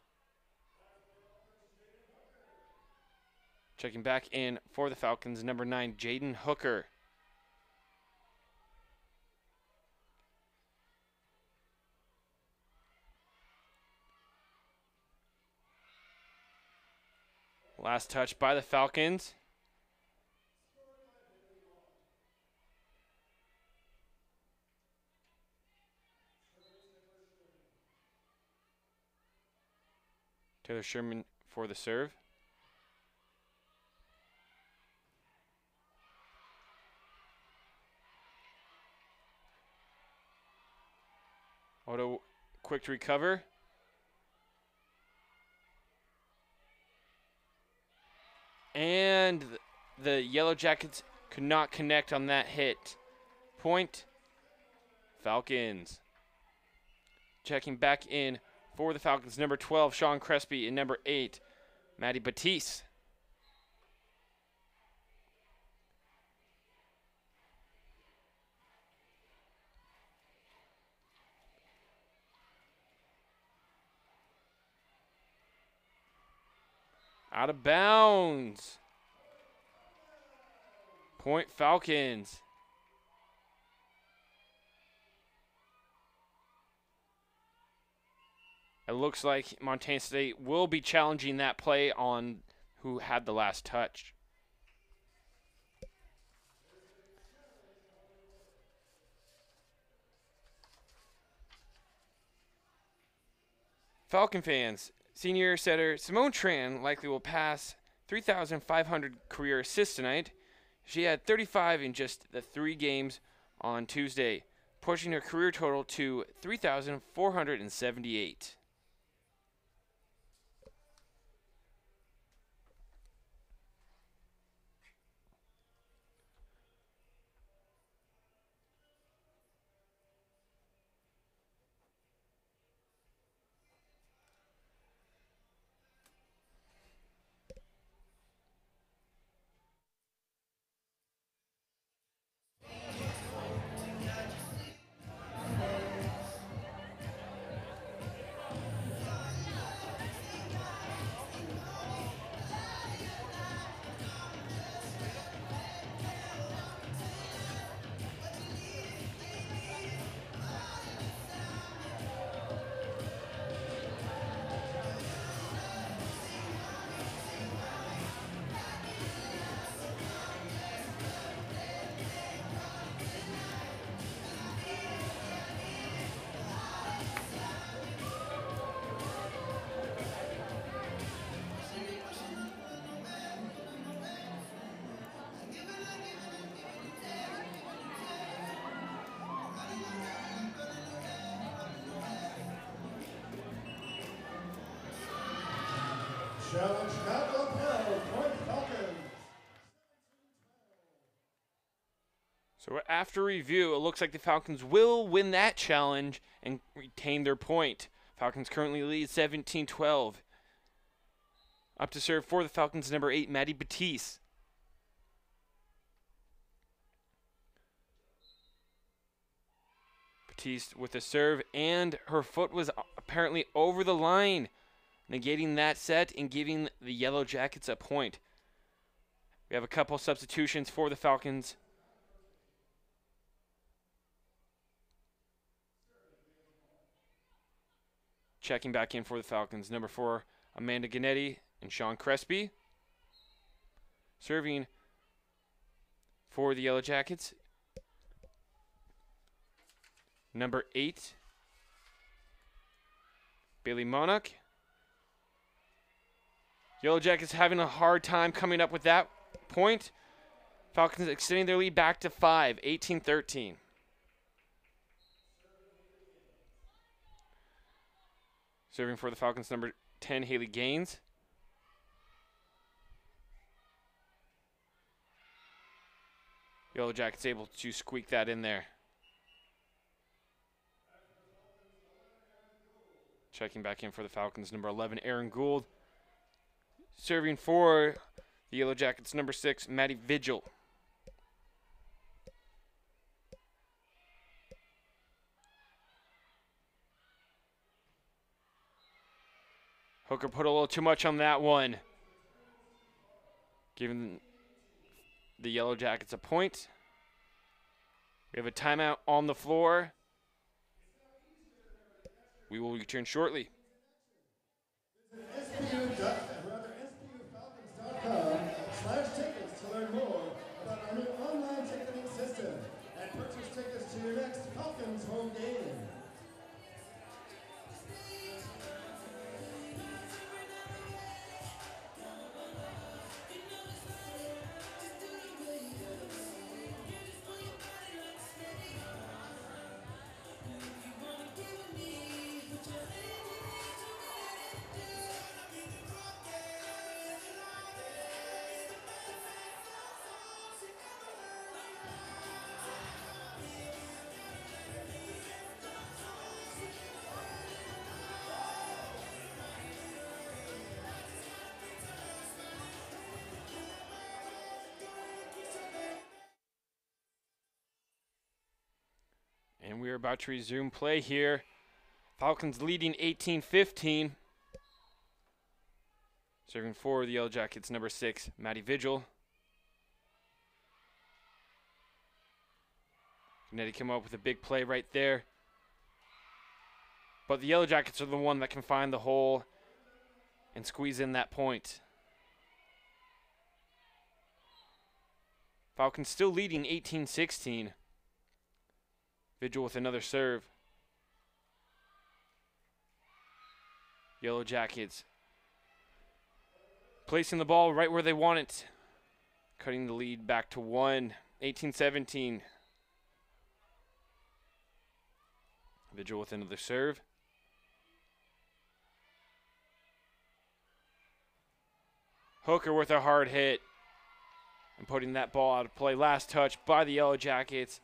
Checking back in for the Falcons, number 9, Jaden Hooker. Last touch by the Falcons. Taylor Sherman for the serve. Odo quick to recover. And the Yellow Jackets could not connect on that hit. Point, Falcons. Checking back in for the Falcons, number 12, Sean Crespi, and number 8, Maddie Batiste. Out of bounds. Point, Falcons. It looks like Montana State will be challenging that play on who had the last touch. Falcon fans, senior setter Simone Tran likely will pass 3,500 career assists tonight. She had 35 in just the 3 games on Tuesday, pushing her career total to 3,478. Challenge not upheld. Point, Falcons. So after review, it looks like the Falcons will win that challenge and retain their point. Falcons currently lead 17-12. Up to serve for the Falcons, number 8, Maddie Batiste. Batiste with a serve, and her foot was apparently over the line, negating that set and giving the Yellow Jackets a point. We have a couple substitutions for the Falcons. Checking back in for the Falcons, number 4, Amanda Gannetti, and Sean Crespi. Serving for the Yellow Jackets, number 8, Bailey Monarch. Yellow Jackets having a hard time coming up with that point. Falcons extending their lead back to 5, 18-13. Serving for the Falcons, number 10, Haley Gaines. Yellow Jackets able to squeak that in there. Checking back in for the Falcons, number 11, Aaron Gould. Serving for the Yellow Jackets, number 6, Maddie Vigil. Hooker put a little too much on that one, giving the Yellow Jackets a point. We have a timeout on the floor. We will return shortly. SPUFalcons.com/tickets to learn more about our new online ticketing system and purchase tickets to your next Falcons home game. And we are about to resume play here. Falcons leading 18-15. Serving for the Yellow Jackets, number 6, Maddie Vigil. Nettie came up with a big play right there. But the Yellow Jackets are the one that can find the hole and squeeze in that point. Falcons still leading 18-16. Vigil with another serve. Yellow Jackets placing the ball right where they want it. Cutting the lead back to 1, 18-17. Vigil with another serve. Hooker with a hard hit. And putting that ball out of play. Last touch by the Yellow Jackets.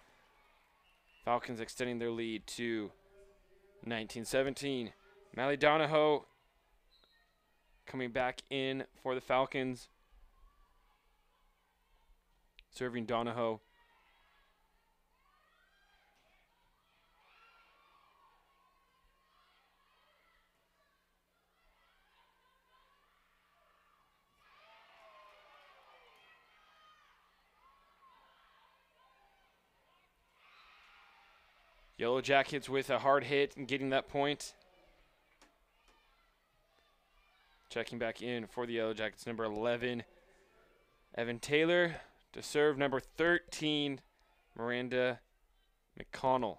Falcons extending their lead to 19-17. Mally Donahoe coming back in for the Falcons. Serving Donahoe. Yellow Jackets with a hard hit and getting that point. Checking back in for the Yellow Jackets, number 11, Evan Taylor. To serve, number 13, Miranda McConnell.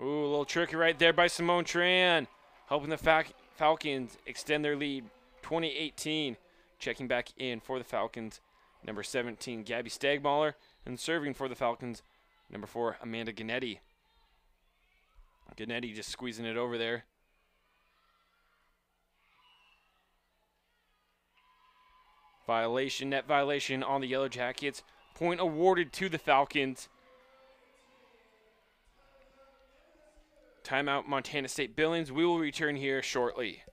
Ooh, a little tricky right there by Simone Tran. Helping the Falcons extend their lead, 20-18. Checking back in for the Falcons, number 17, Gabby Stagmaller. And serving for the Falcons, number 4, Amanda Gannetti. Gannetti just squeezing it over there. Violation, net violation on the Yellow Jackets. Point awarded to the Falcons. Timeout, Montana State Billings. We will return here shortly.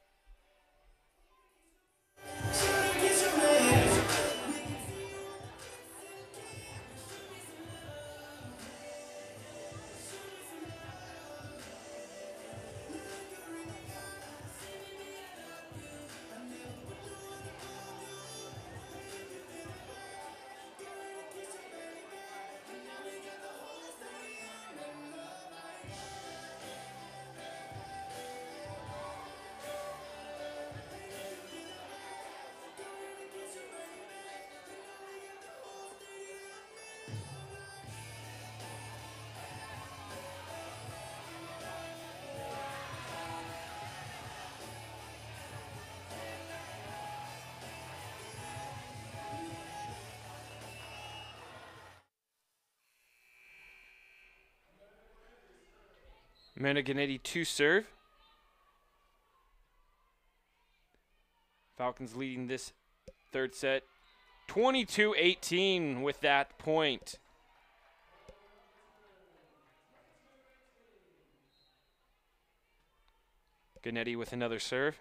Amanda Gennady to serve. Falcons leading this third set 22-18 with that point. Gennady with another serve.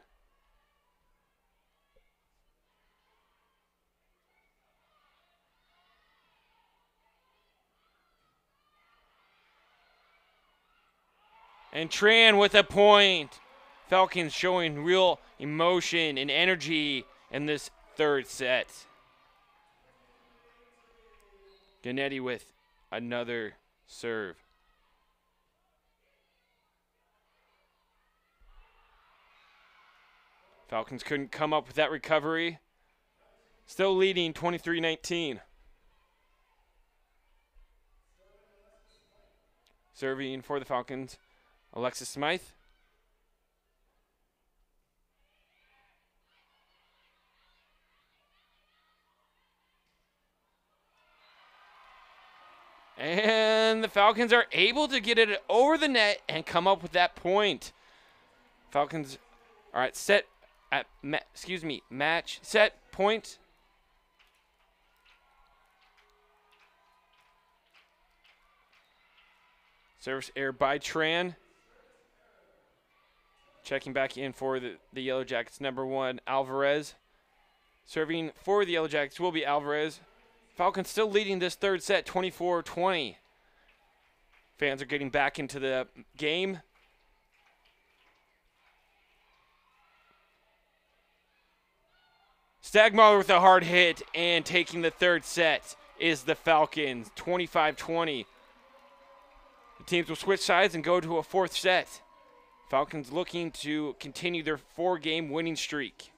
And Tran with a point. Falcons showing real emotion and energy in this third set. Gennady with another serve. Falcons couldn't come up with that recovery. Still leading 23-19. Serving for the Falcons, Alexis Smythe. And the Falcons are able to get it over the net and come up with that point. Falcons are at match set point. Service error by Tran. Checking back in for the Yellow Jackets, number 1, Alvarez. Serving for the Yellow Jackets will be Alvarez. Falcons still leading this third set, 24-20. Fans are getting back into the game. Stagmauer with a hard hit, and taking the third set is the Falcons, 25-20. The teams will switch sides and go to a fourth set. Falcons looking to continue their 4-game winning streak.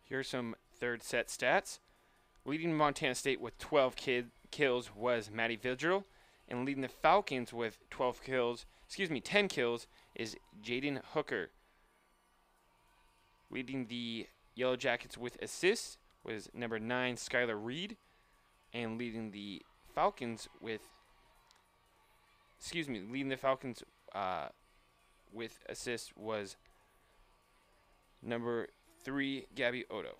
Here's some third set stats. Leading Montana State with 12 kills was Maddie Vigil, and leading the Falcons with 10 kills is Jaden Hooker. Leading the Yellow Jackets with assists was number 9 Skylar Reed, and leading the Falcons with assists was number 3 Gabby Odo.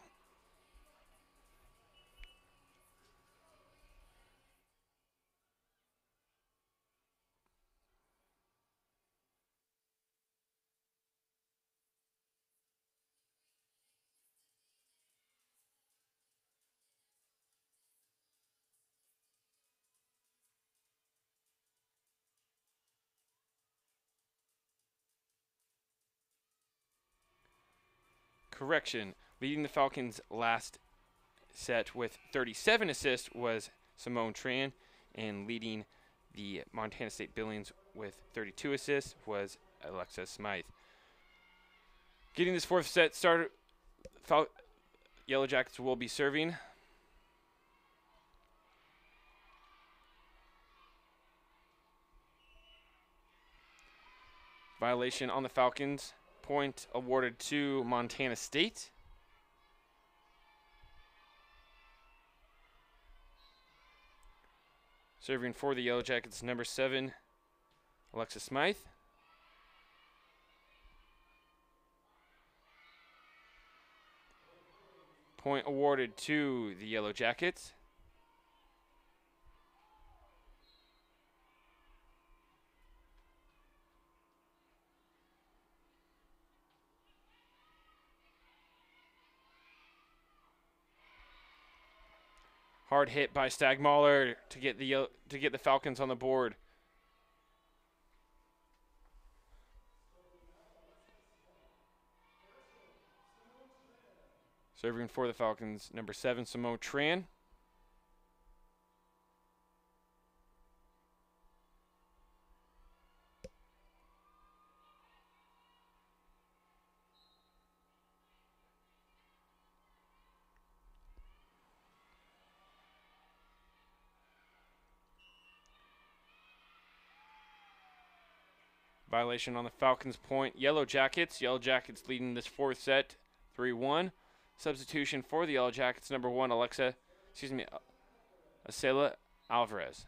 Correction. Leading the Falcons last set with 37 assists was Simone Tran, and leading the Montana State Billings with 32 assists was Alexa Smythe. Getting this fourth set started, Yellow Jackets will be serving. Violation on the Falcons. Point awarded to Montana State. Serving for the Yellow Jackets, number 7, Alexa Smythe. Point awarded to the Yellow Jackets. Hard hit by Stagmauler to get the Falcons on the board. Serving for the Falcons, number 7, Simone Tran. Violation on the Falcons' point. Yellow Jackets. Yellow Jackets leading this fourth set, 3-1. Substitution for the Yellow Jackets, number 1, Acela Alvarez.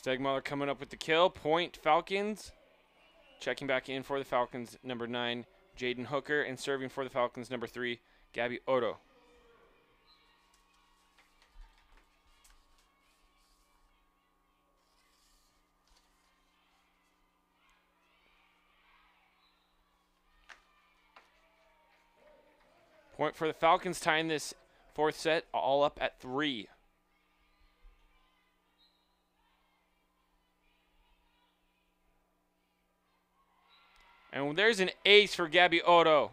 Stegmuller coming up with the kill. Point Falcons. Checking back in for the Falcons, number 9, Jaden Hooker, and serving for the Falcons, number 3, Gabby Otto. Point for the Falcons, tying this fourth set all up at 3. And there's an ace for Gabby Otto.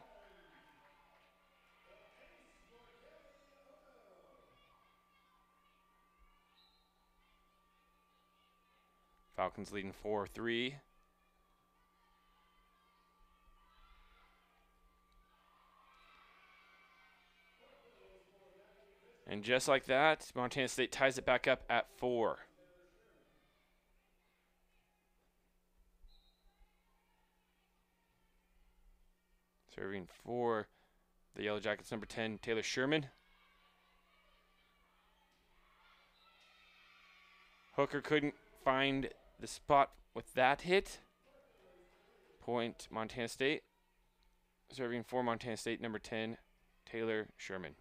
Falcons leading 4-3. And just like that, Montana State ties it back up at 4. Serving for the Yellow Jackets, number 10, Taylor Sherman. Hooker couldn't find the spot with that hit. Point Montana State. Serving for Montana State, number 10, Taylor Sherman.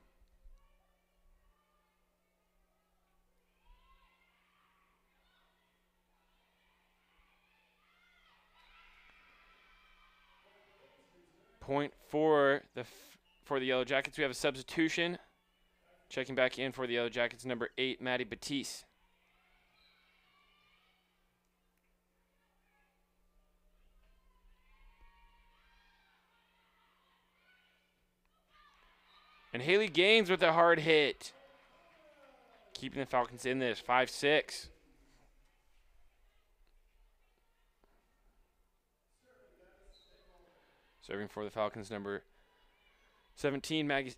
Point for the Yellow Jackets. We have a substitution. Checking back in for the Yellow Jackets, number 8, Maddie Batiste. And Haley Gaines with a hard hit. Keeping the Falcons in this, 5-6. Serving for the Falcons, number 17, Gabby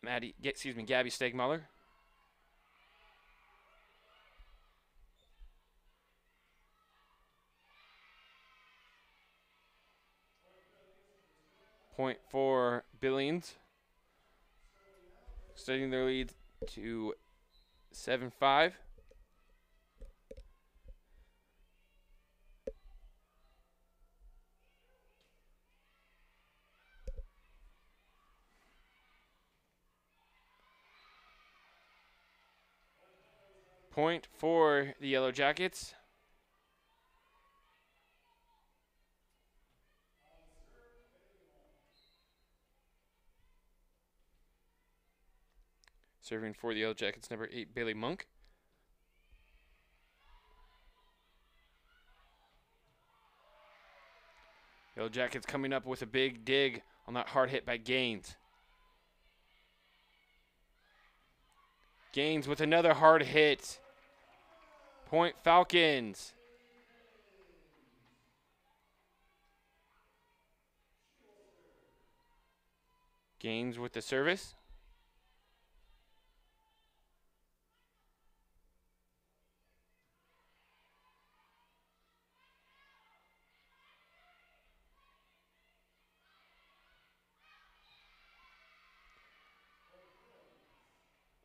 Stegmuller. Point for Billings. Extending their lead to 7-5. Point for the Yellow Jackets. Serving for the Yellow Jackets, number 8, Bailey Monk. Yellow Jackets coming up with a big dig on that hard hit by Gaines. Gaines with another hard hit. Point Falcons. Gaines with the service.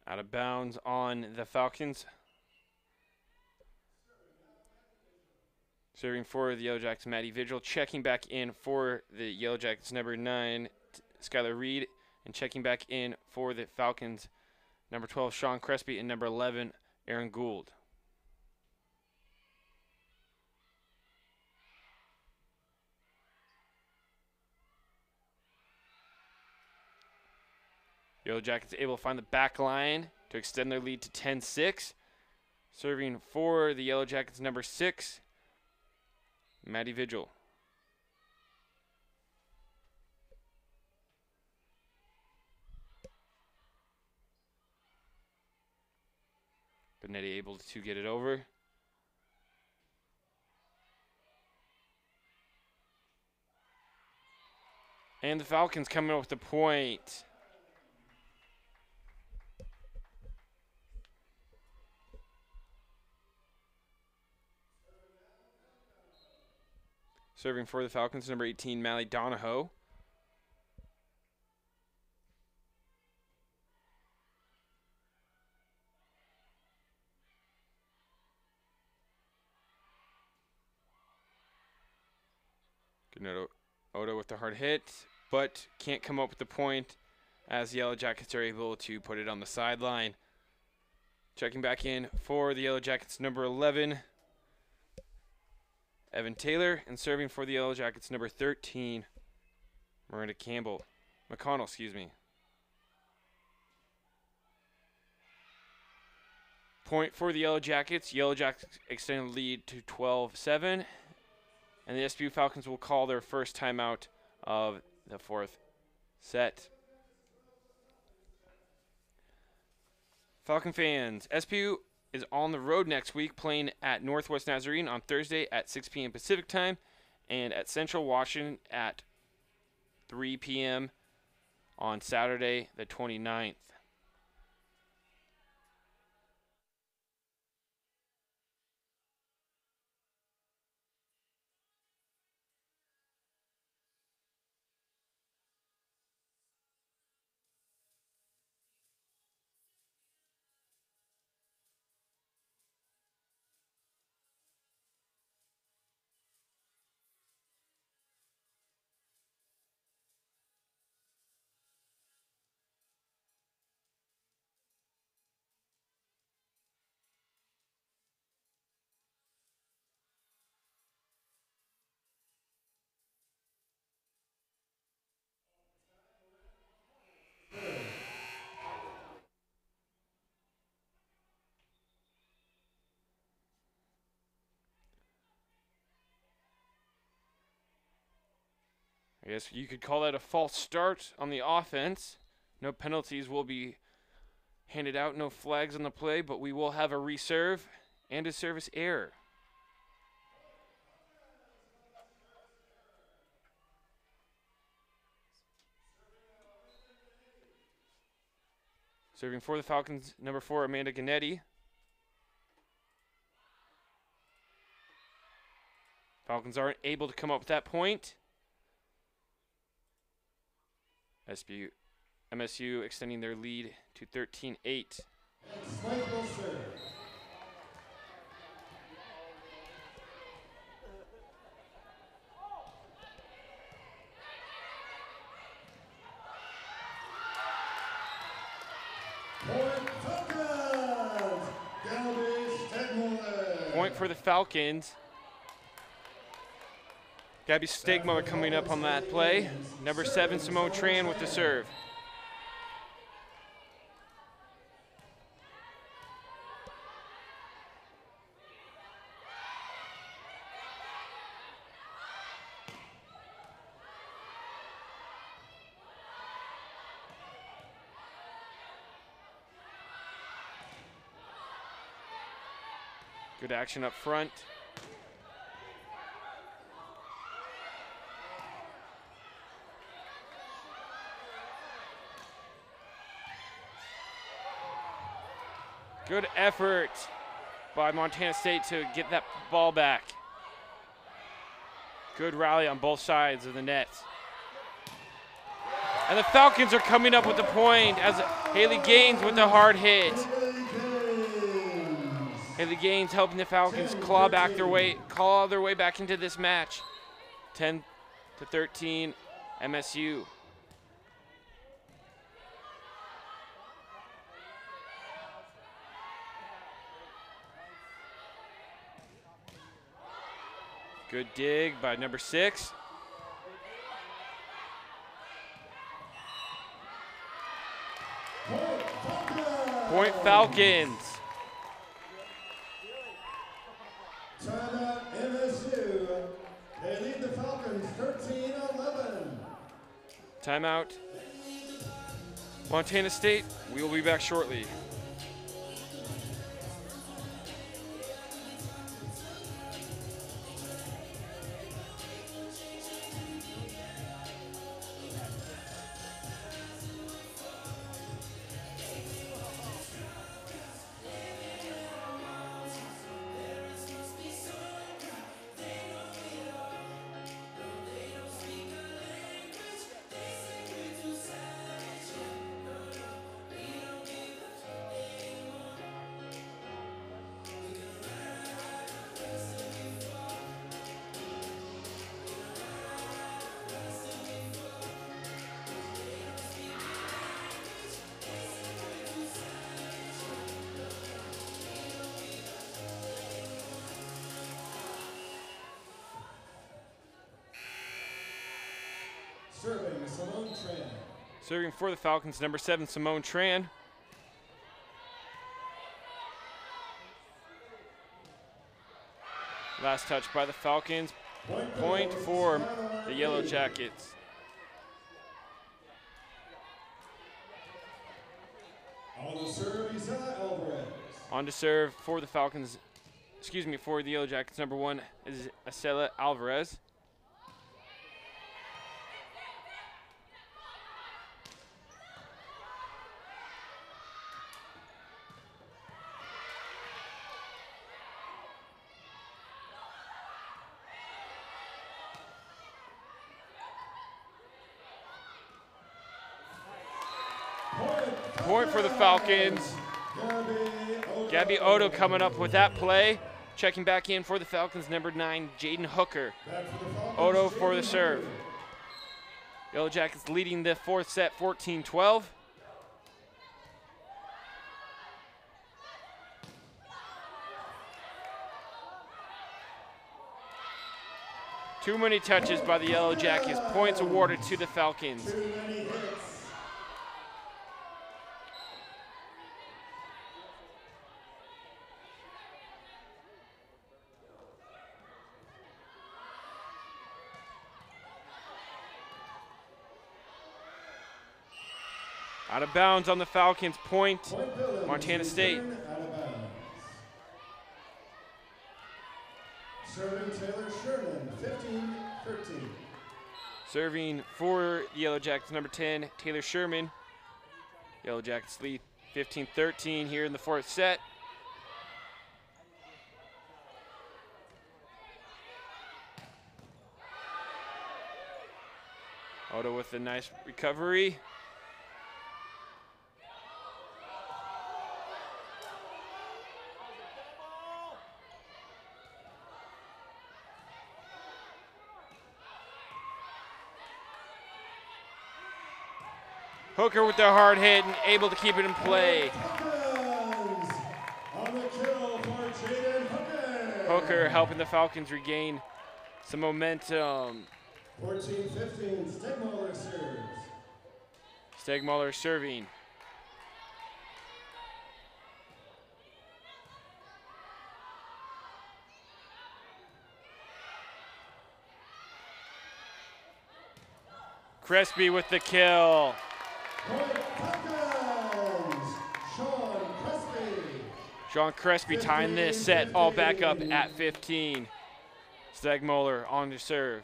Out of bounds on the Falcons. Serving for the Yellow Jackets, Maddie Vigil. Checking back in for the Yellow Jackets, number 9, Skylar Reed. And checking back in for the Falcons, number 12, Sean Crespi. And number 11, Aaron Gould. Yellow Jackets able to find the back line to extend their lead to 10-6. Serving for the Yellow Jackets, number 6, Maddie Vigil. Benetti able to get it over. And the Falcons coming up with the point. Serving for the Falcons, number 18, Mally Donahoe. Odo with the hard hit, but can't come up with the point as the Yellow Jackets are able to put it on the sideline. Checking back in for the Yellow Jackets, number 11, Evan Taylor, and serving for the Yellow Jackets, number 13, Miranda McConnell, excuse me. Point for the Yellow Jackets. Yellow Jackets extend the lead to 12-7. And the SPU Falcons will call their first timeout of the 4th set. Falcon fans, SPU is on the road next week, playing at Northwest Nazarene on Thursday at 6 p.m. Pacific time and at Central Washington at 3 p.m. on Saturday the 29th. I guess you could call that a false start on the offense. No penalties will be handed out, no flags on the play, but we will have a reserve and a service error. Serving for the Falcons, number 4, Amanda Ganetti. Falcons aren't able to come up with that point. MSU extending their lead to 13-8. Point for the Falcons. Gabby Stigma coming up on that play. Number 7, Simone Tran with the serve. Good action up front. Good effort by Montana State to get that ball back. Good rally on both sides of the net. And the Falcons are coming up with the point as Haley Gaines with the hard hit. Haley Gaines helping the Falcons claw their way back into this match. 10-13 MSU. Good dig by number 6. Point Falcons. Timeout MSU. They lead the Falcons 13-11. Timeout Montana State. We will be back shortly. Serving Simone Tran. Serving for the Falcons, number 7, Simone Tran. Last touch by the Falcons. Point for the Yellow Jackets. On the serve, Isaiah Alvarez. On to serve for the Falcons, for the Yellow Jackets, number 1 is Isaiah Alvarez. Point for the Falcons. Gabby Odo coming up with that play. Checking back in for the Falcons, number 9, Jaden Hooker. Odo for the serve. Yellow Jackets leading the 4th set, 14-12. Too many touches by the Yellow Jackets. Points awarded to the Falcons. Out of bounds on the Falcons, point Montana State. Serving Taylor Sherman, 15-13. Serving for the Yellow Jackets, number 10, Taylor Sherman. Yellow Jackets lead 15-13 here in the 4th set. Odo with a nice recovery. Hooker with the hard hit and able to keep it in play. Hooker helping the Falcons regain some momentum. 14-15, Stegmuller serves. Stegmuller serving. Crespi with the kill. Sean Crespi tying this set all back up at 15. Stegmoller on to serve.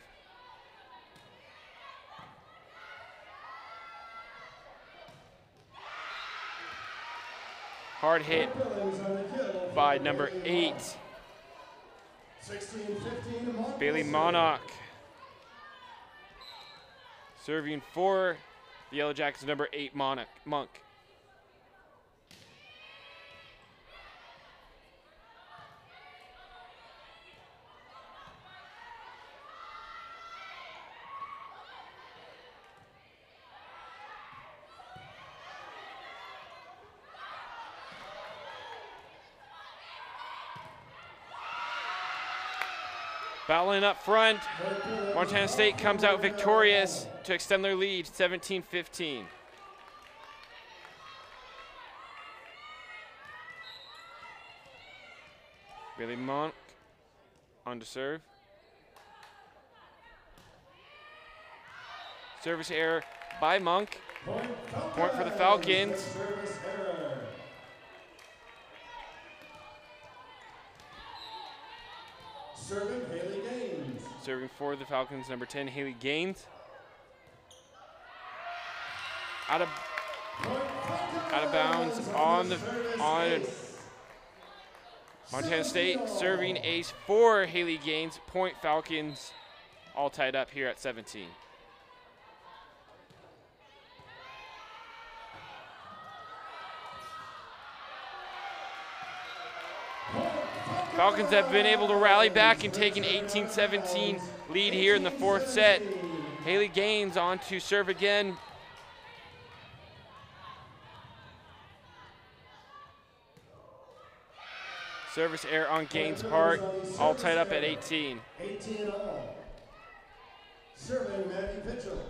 Hard hit by number 8. 16-15 Bailey Monarch. Serving for the Yellow Jackets, number 8, Monk. Battling up front, Montana State comes out victorious to extend their lead, 17-15. Bailey Monk on to serve. Service error by Monk. Point for the Falcons. Serving Haley Gaines. Serving for the Falcons, number 10, Haley Gaines. Out of bounds on Montana State. Serving ace for Haley Gaines. Point Falcons, all tied up here at 17. Falcons have been able to rally back and take an 18-17 lead here in the 4th set. Haley Gaines on to serve again. Service error on Gaines' part, all tied up at 18. 18 all. Serving Maddie Vigil.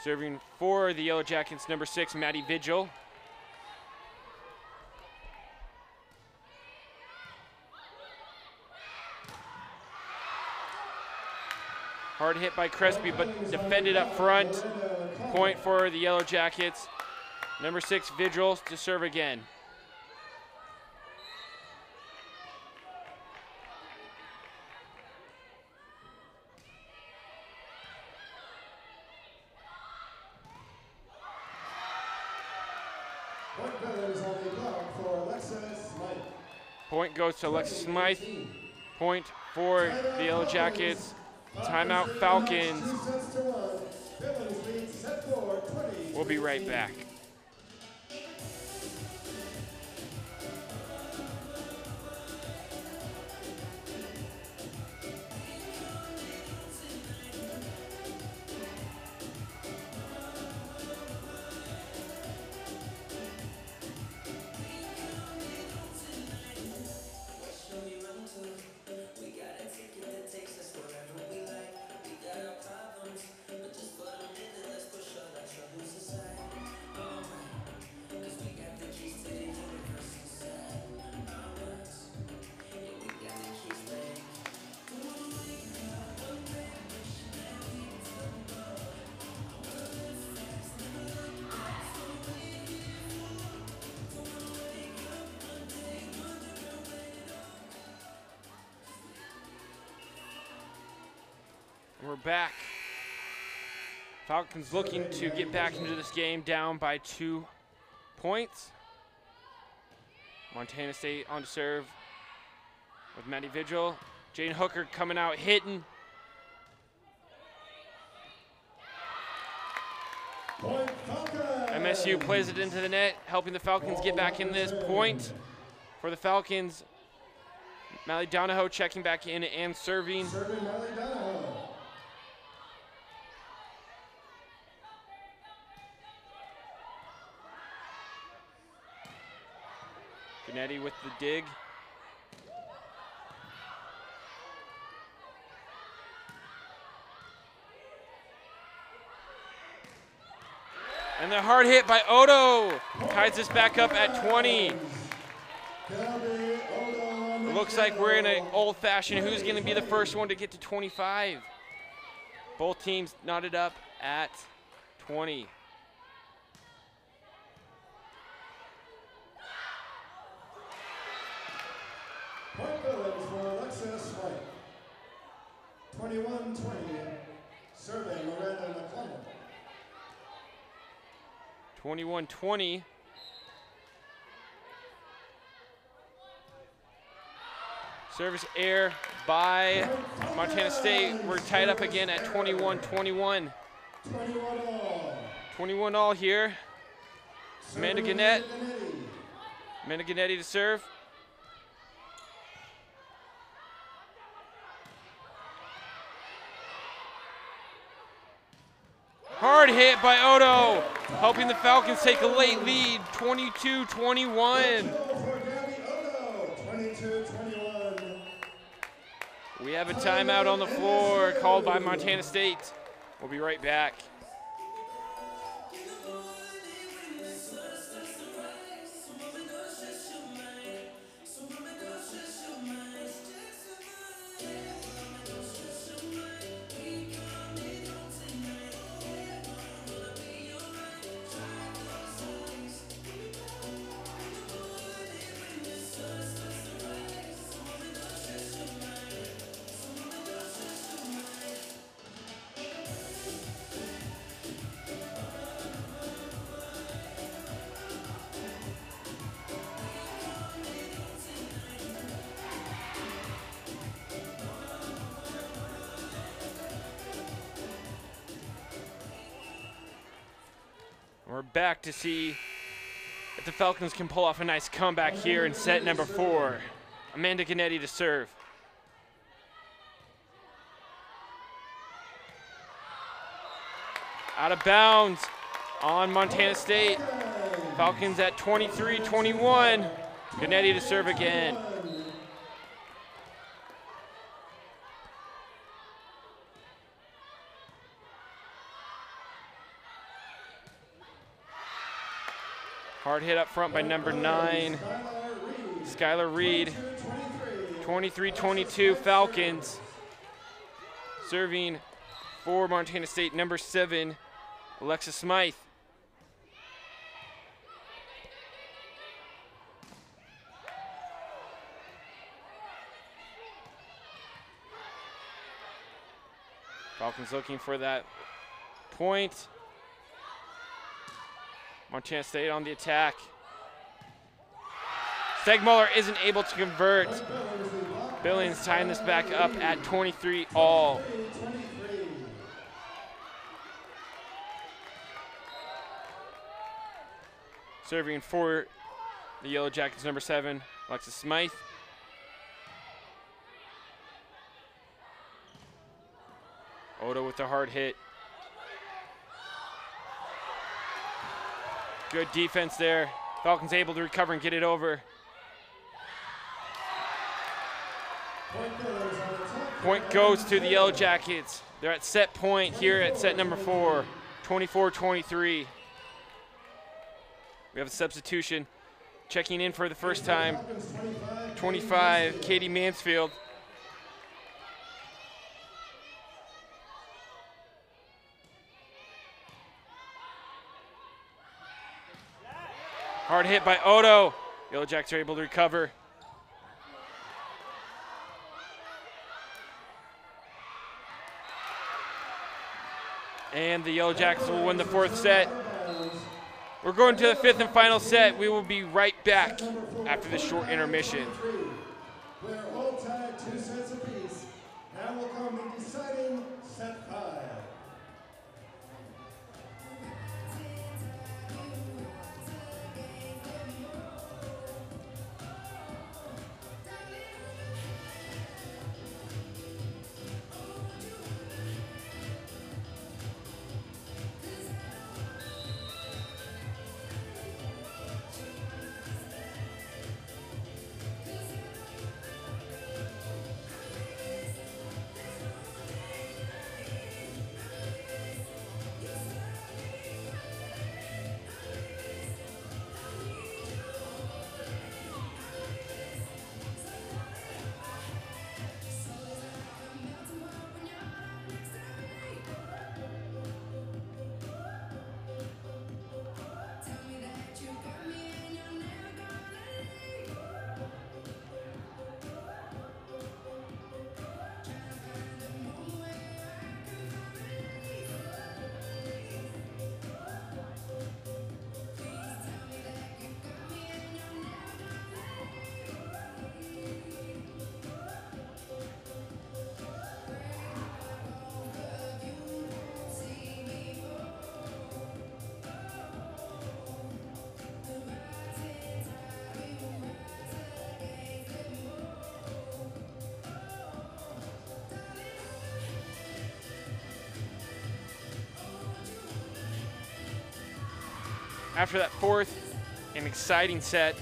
Serving for the Yellow Jackets, number 6, Maddie Vigil. Hard hit by Crespi, but defended up front. Point for the Yellow Jackets. Number 6, Vigil to serve again. Point goes to Alexis Smythe. Point for the Yellow Jackets. Timeout Falcons. We'll be right back. We're back. Falcons looking to get back into this game, down by 2 points. Montana State on to serve with Maddie Vigil. Jane Hooker coming out hitting. MSU plays it into the net, helping the Falcons get back in this. Point for the Falcons. Mally Donahoe checking back in and serving. Serving Mally Donahoe. Ganetti with the dig. And the hard hit by Odo ties us back up at 20. It looks like we're in an old-fashioned who's going to be the first one to get to 25. Both teams knotted up at 20. 21-20. Service error by Montana State. We're tied up again at 21-21. 21 all. 21 all here. Amanda Serving Gannett. Gannett. Amanda Gannetti to serve. Hard hit by Odo, helping the Falcons take a late lead, 22-21. For Gabby Odo, 22-21. We have a timeout on the floor called by Montana State. We'll be right back. We're back to see if the Falcons can pull off a nice comeback here in set number 4. Amanda Gannetti to serve. Out of bounds on Montana State. Falcons at 23-21. Gannetti to serve again. Hard hit up front by number 9, Skylar Reed. 23-22 Falcons. Serving for Montana State, number 7, Alexa Smythe. Falcons looking for that point. Montana State on the attack. Stegmuller isn't able to convert. Billings tying this back up at 23 all. Serving for the Yellow Jackets, number 7, Alexis Smythe. Odo with the hard hit. Good defense there. Falcons able to recover and get it over. Point goes to the Yellow Jackets. They're at set point here at set number 4, 24-23. We have a substitution. Checking in for the first time, 25, Katie Mansfield. Hard hit by Odo. Yellow Jacks are able to recover. And the Yellow Jackets will win the 4th set. We're going to the 5th and final set. We will be right back after this short intermission. We're all tied 2 sets apiece. Now will come the deciding set 5. after that fourth and exciting set.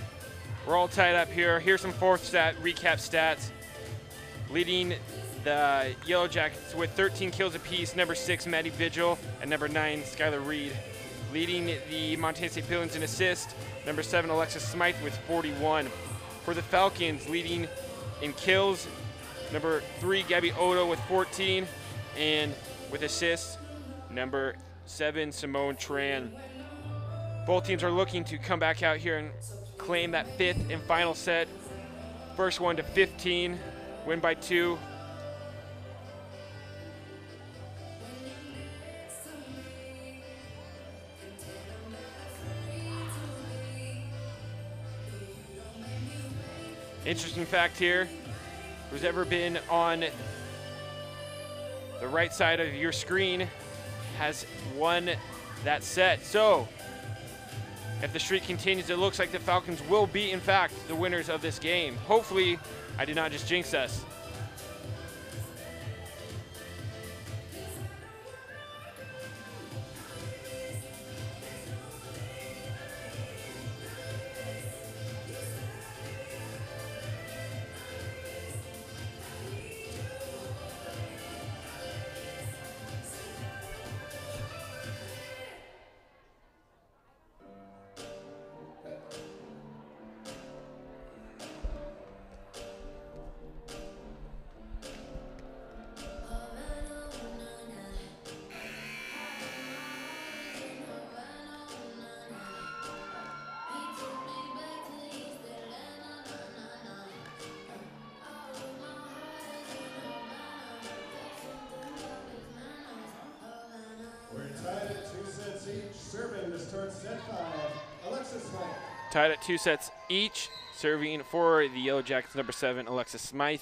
We're all tied up here. Here's some fourth recap stats. Leading the Yellow Jackets with 13 kills apiece, number 6, Maddie Vigil, and number 9, Skylar Reed. Leading the Montana State Billings in assist, number 7, Alexis Smythe with 41. For the Falcons, leading in kills, number 3, Gabby Odo with 14, and with assists, number 7, Simone Tran. Both teams are looking to come back out here and claim that fifth and final set. First one to 15, win by 2. Interesting fact here, who's ever been on the right side of your screen has won that set. So, if the streak continues, it looks like the Falcons will be, in fact, the winners of this game. Hopefully, I did not just jinx us. Serving to start set 5, Alexis Smythe. Tied at 2 sets each, serving for the Yellow Jackets, number 7, Alexis Smythe.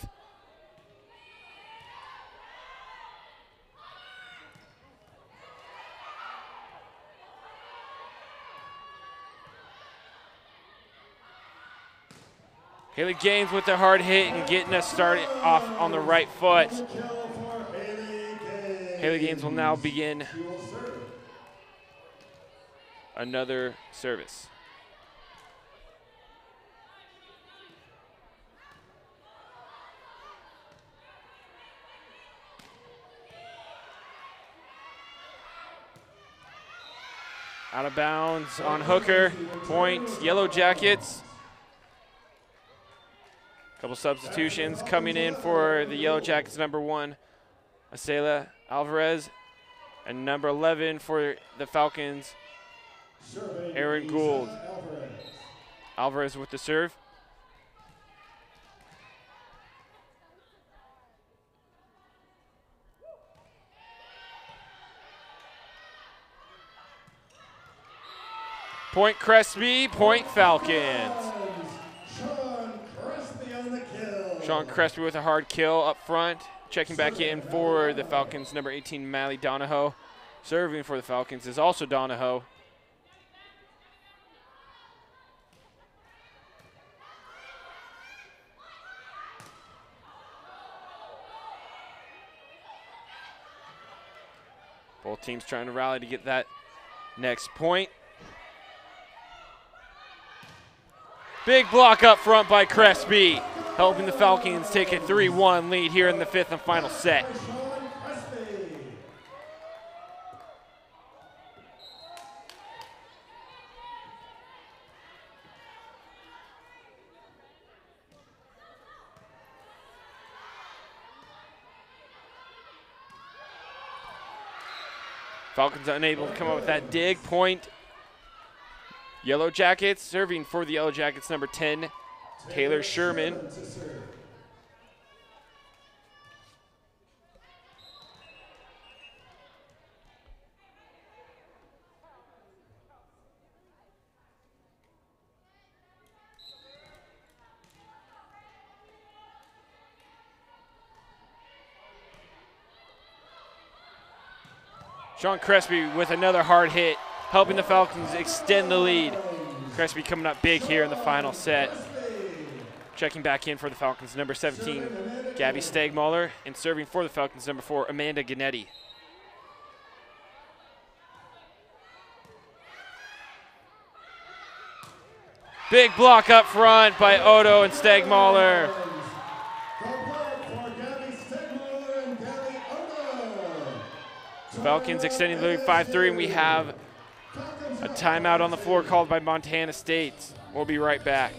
Haley Gaines with the hard hit and getting us started off on the right foot. Haley Gaines will now begin another service. Out of bounds on Hooker, point, Yellow Jackets. Couple substitutions coming in for the Yellow Jackets, number 1, Acela Alvarez, and number 11 for the Falcons, Aaron Gould. Alvarez with the serve. Point Crespi, point Falcons. Sean Crespi with a hard kill up front. Checking back in for the Falcons, number 18, Mally Donahoe. Serving for the Falcons is also Donahoe. Both teams trying to rally to get that next point. Big block up front by Crespi, helping the Falcons take a 3-1 lead here in the 5th and final set. Falcons unable to come up with that dig point. Yellow Jackets serving for the Yellow Jackets, number 10, Taylor Sherman. Sean Crespi with another hard hit, helping the Falcons extend the lead. Crespi coming up big here in the final set. Checking back in for the Falcons, number 17, Gabby Stegmuller, and serving for the Falcons, number 4, Amanda Ganetti. Big block up front by Odo and Stegmaller. Falcons extending the lead 5-3, and we have a timeout on the floor called by Montana State. We'll be right back.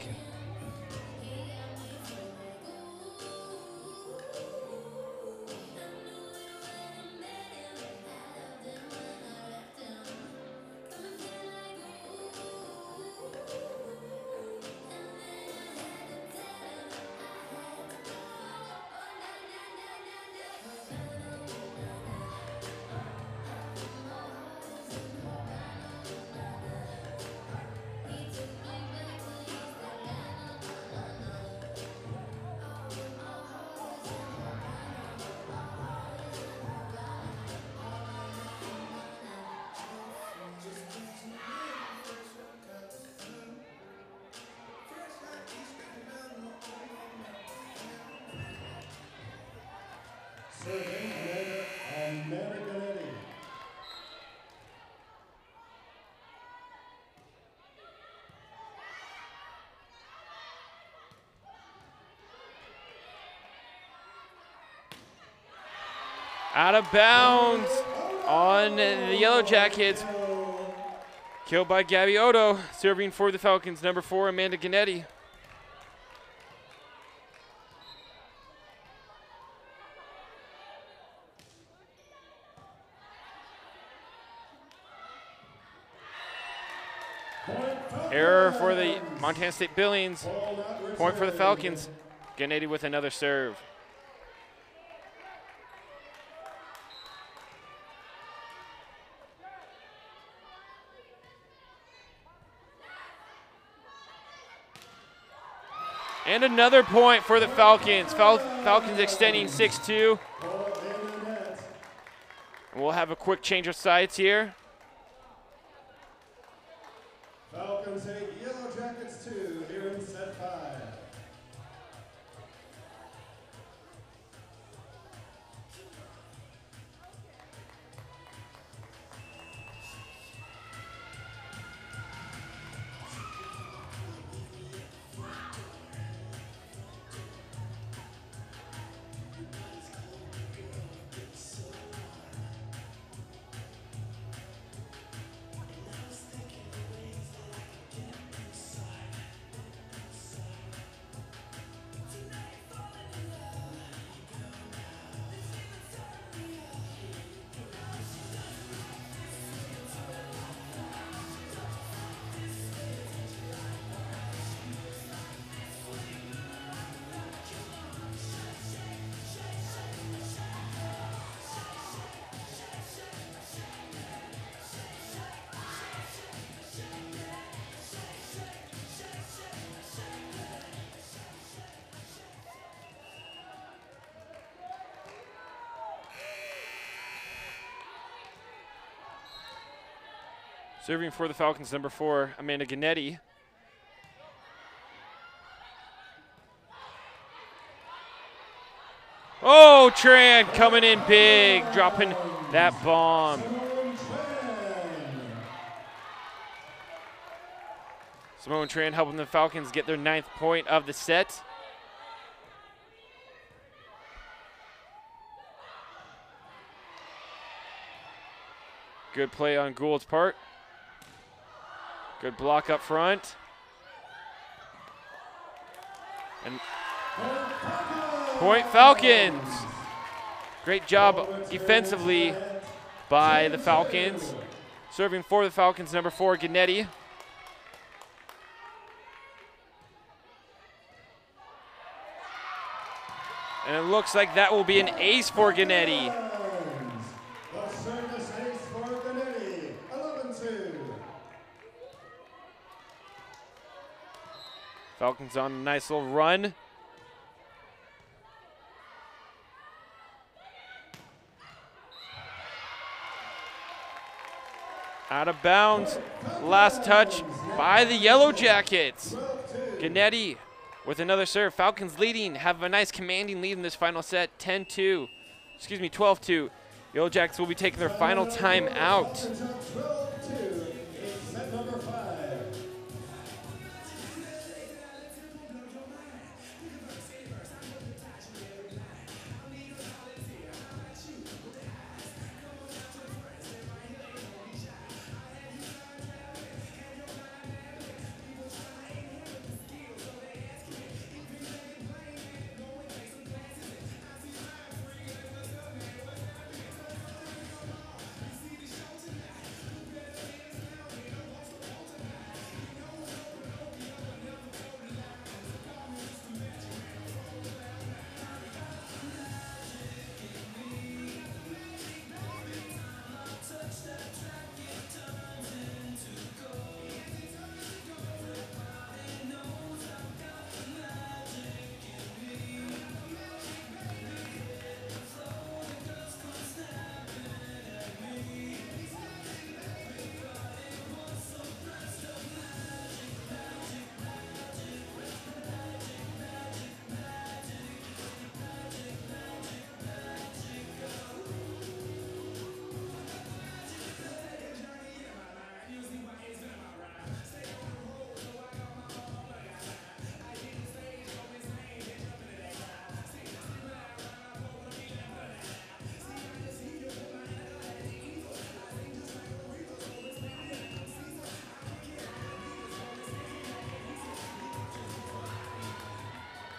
Out of bounds on the Yellow Jackets. Killed by Gabby Odo. Serving for the Falcons, number 4, Amanda Gannett. Error for the Montana State Billings. Point for the Falcons. Gannett with another serve. And another point for the Falcons. Falcons extending 6-2. And we'll have a quick change of sides here. Falcons 8, Yellow Jackets 2 here in set 5. Serving for the Falcons, number 4, Amanda Gannett. Oh, Tran coming in big, dropping that bomb. Simone Tran helping the Falcons get their 9th point of the set. Good play on Gould's part. Good block up front. And point Falcons. Great job defensively by the Falcons. Serving for the Falcons, number 4, Gannett. And it looks like that will be an ace for Gannett. Falcons on a nice little run. Out of bounds. Last touch by the Yellow Jackets. Gannett with another serve. Falcons leading, have a nice commanding lead in this final set, 12-2. Yellow Jackets will be taking their final time out.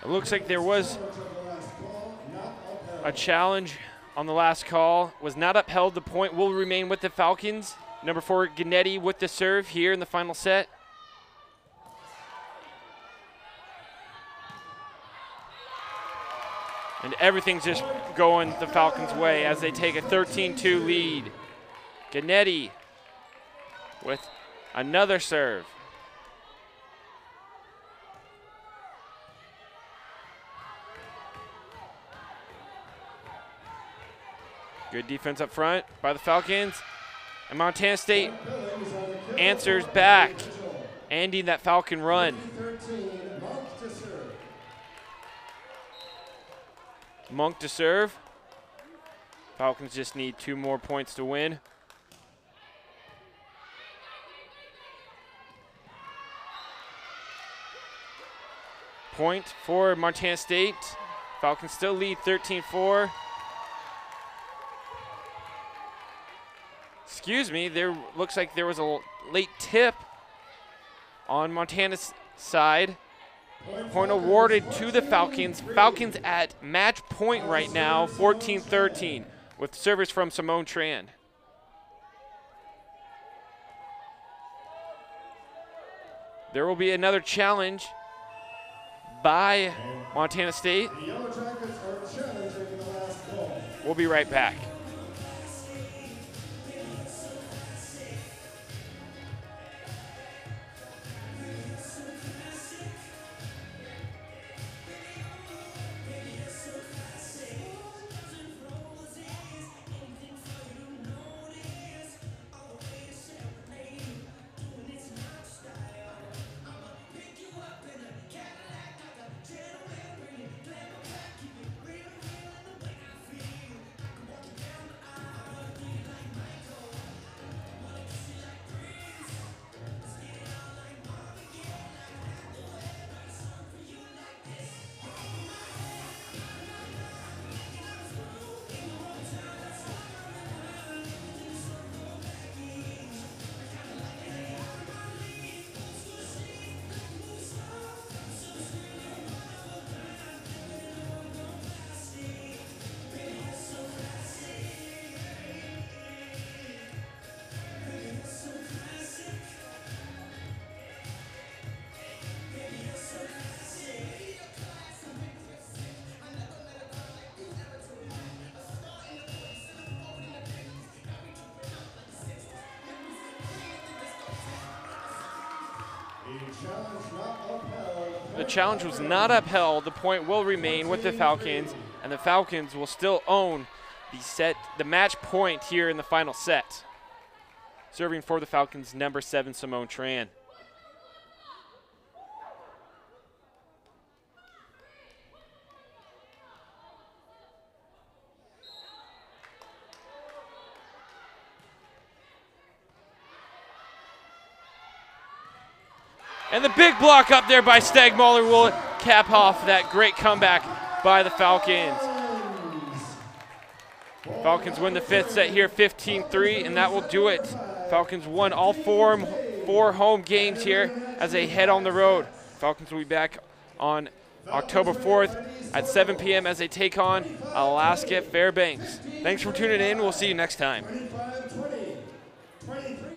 It looks like there was a challenge on the last call. Was not upheld. The point will remain with the Falcons. Number 4, Gennady with the serve here in the final set. And everything's just going the Falcons' way as they take a 13-2 lead. Gennady with another serve. Good defense up front by the Falcons. And Montana State answers back, ending that Falcon run. Monk to serve. Falcons just need 2 more points to win. Point for Montana State. Falcons still lead 13-4. Excuse me, there looks like there was a late tip on Montana's side. Point awarded to the Falcons. Falcons at match point right now, 14-13, with service from Simone Tran. There will be another challenge by Montana State. We'll be right back. The challenge was not upheld. The point will remain with the Falcons, and the Falcons will still own the match point here in the final set. Serving for the Falcons, number 7, Simone Tran. And the big block up there by Stegmuller will cap off that great comeback by the Falcons. Falcons win the 5th set here, 15-3, and that will do it. Falcons won all four home games here as they head on the road. Falcons will be back on October 4th at 7 p.m. as they take on Alaska Fairbanks. Thanks for tuning in. We'll see you next time. 25-20, 23.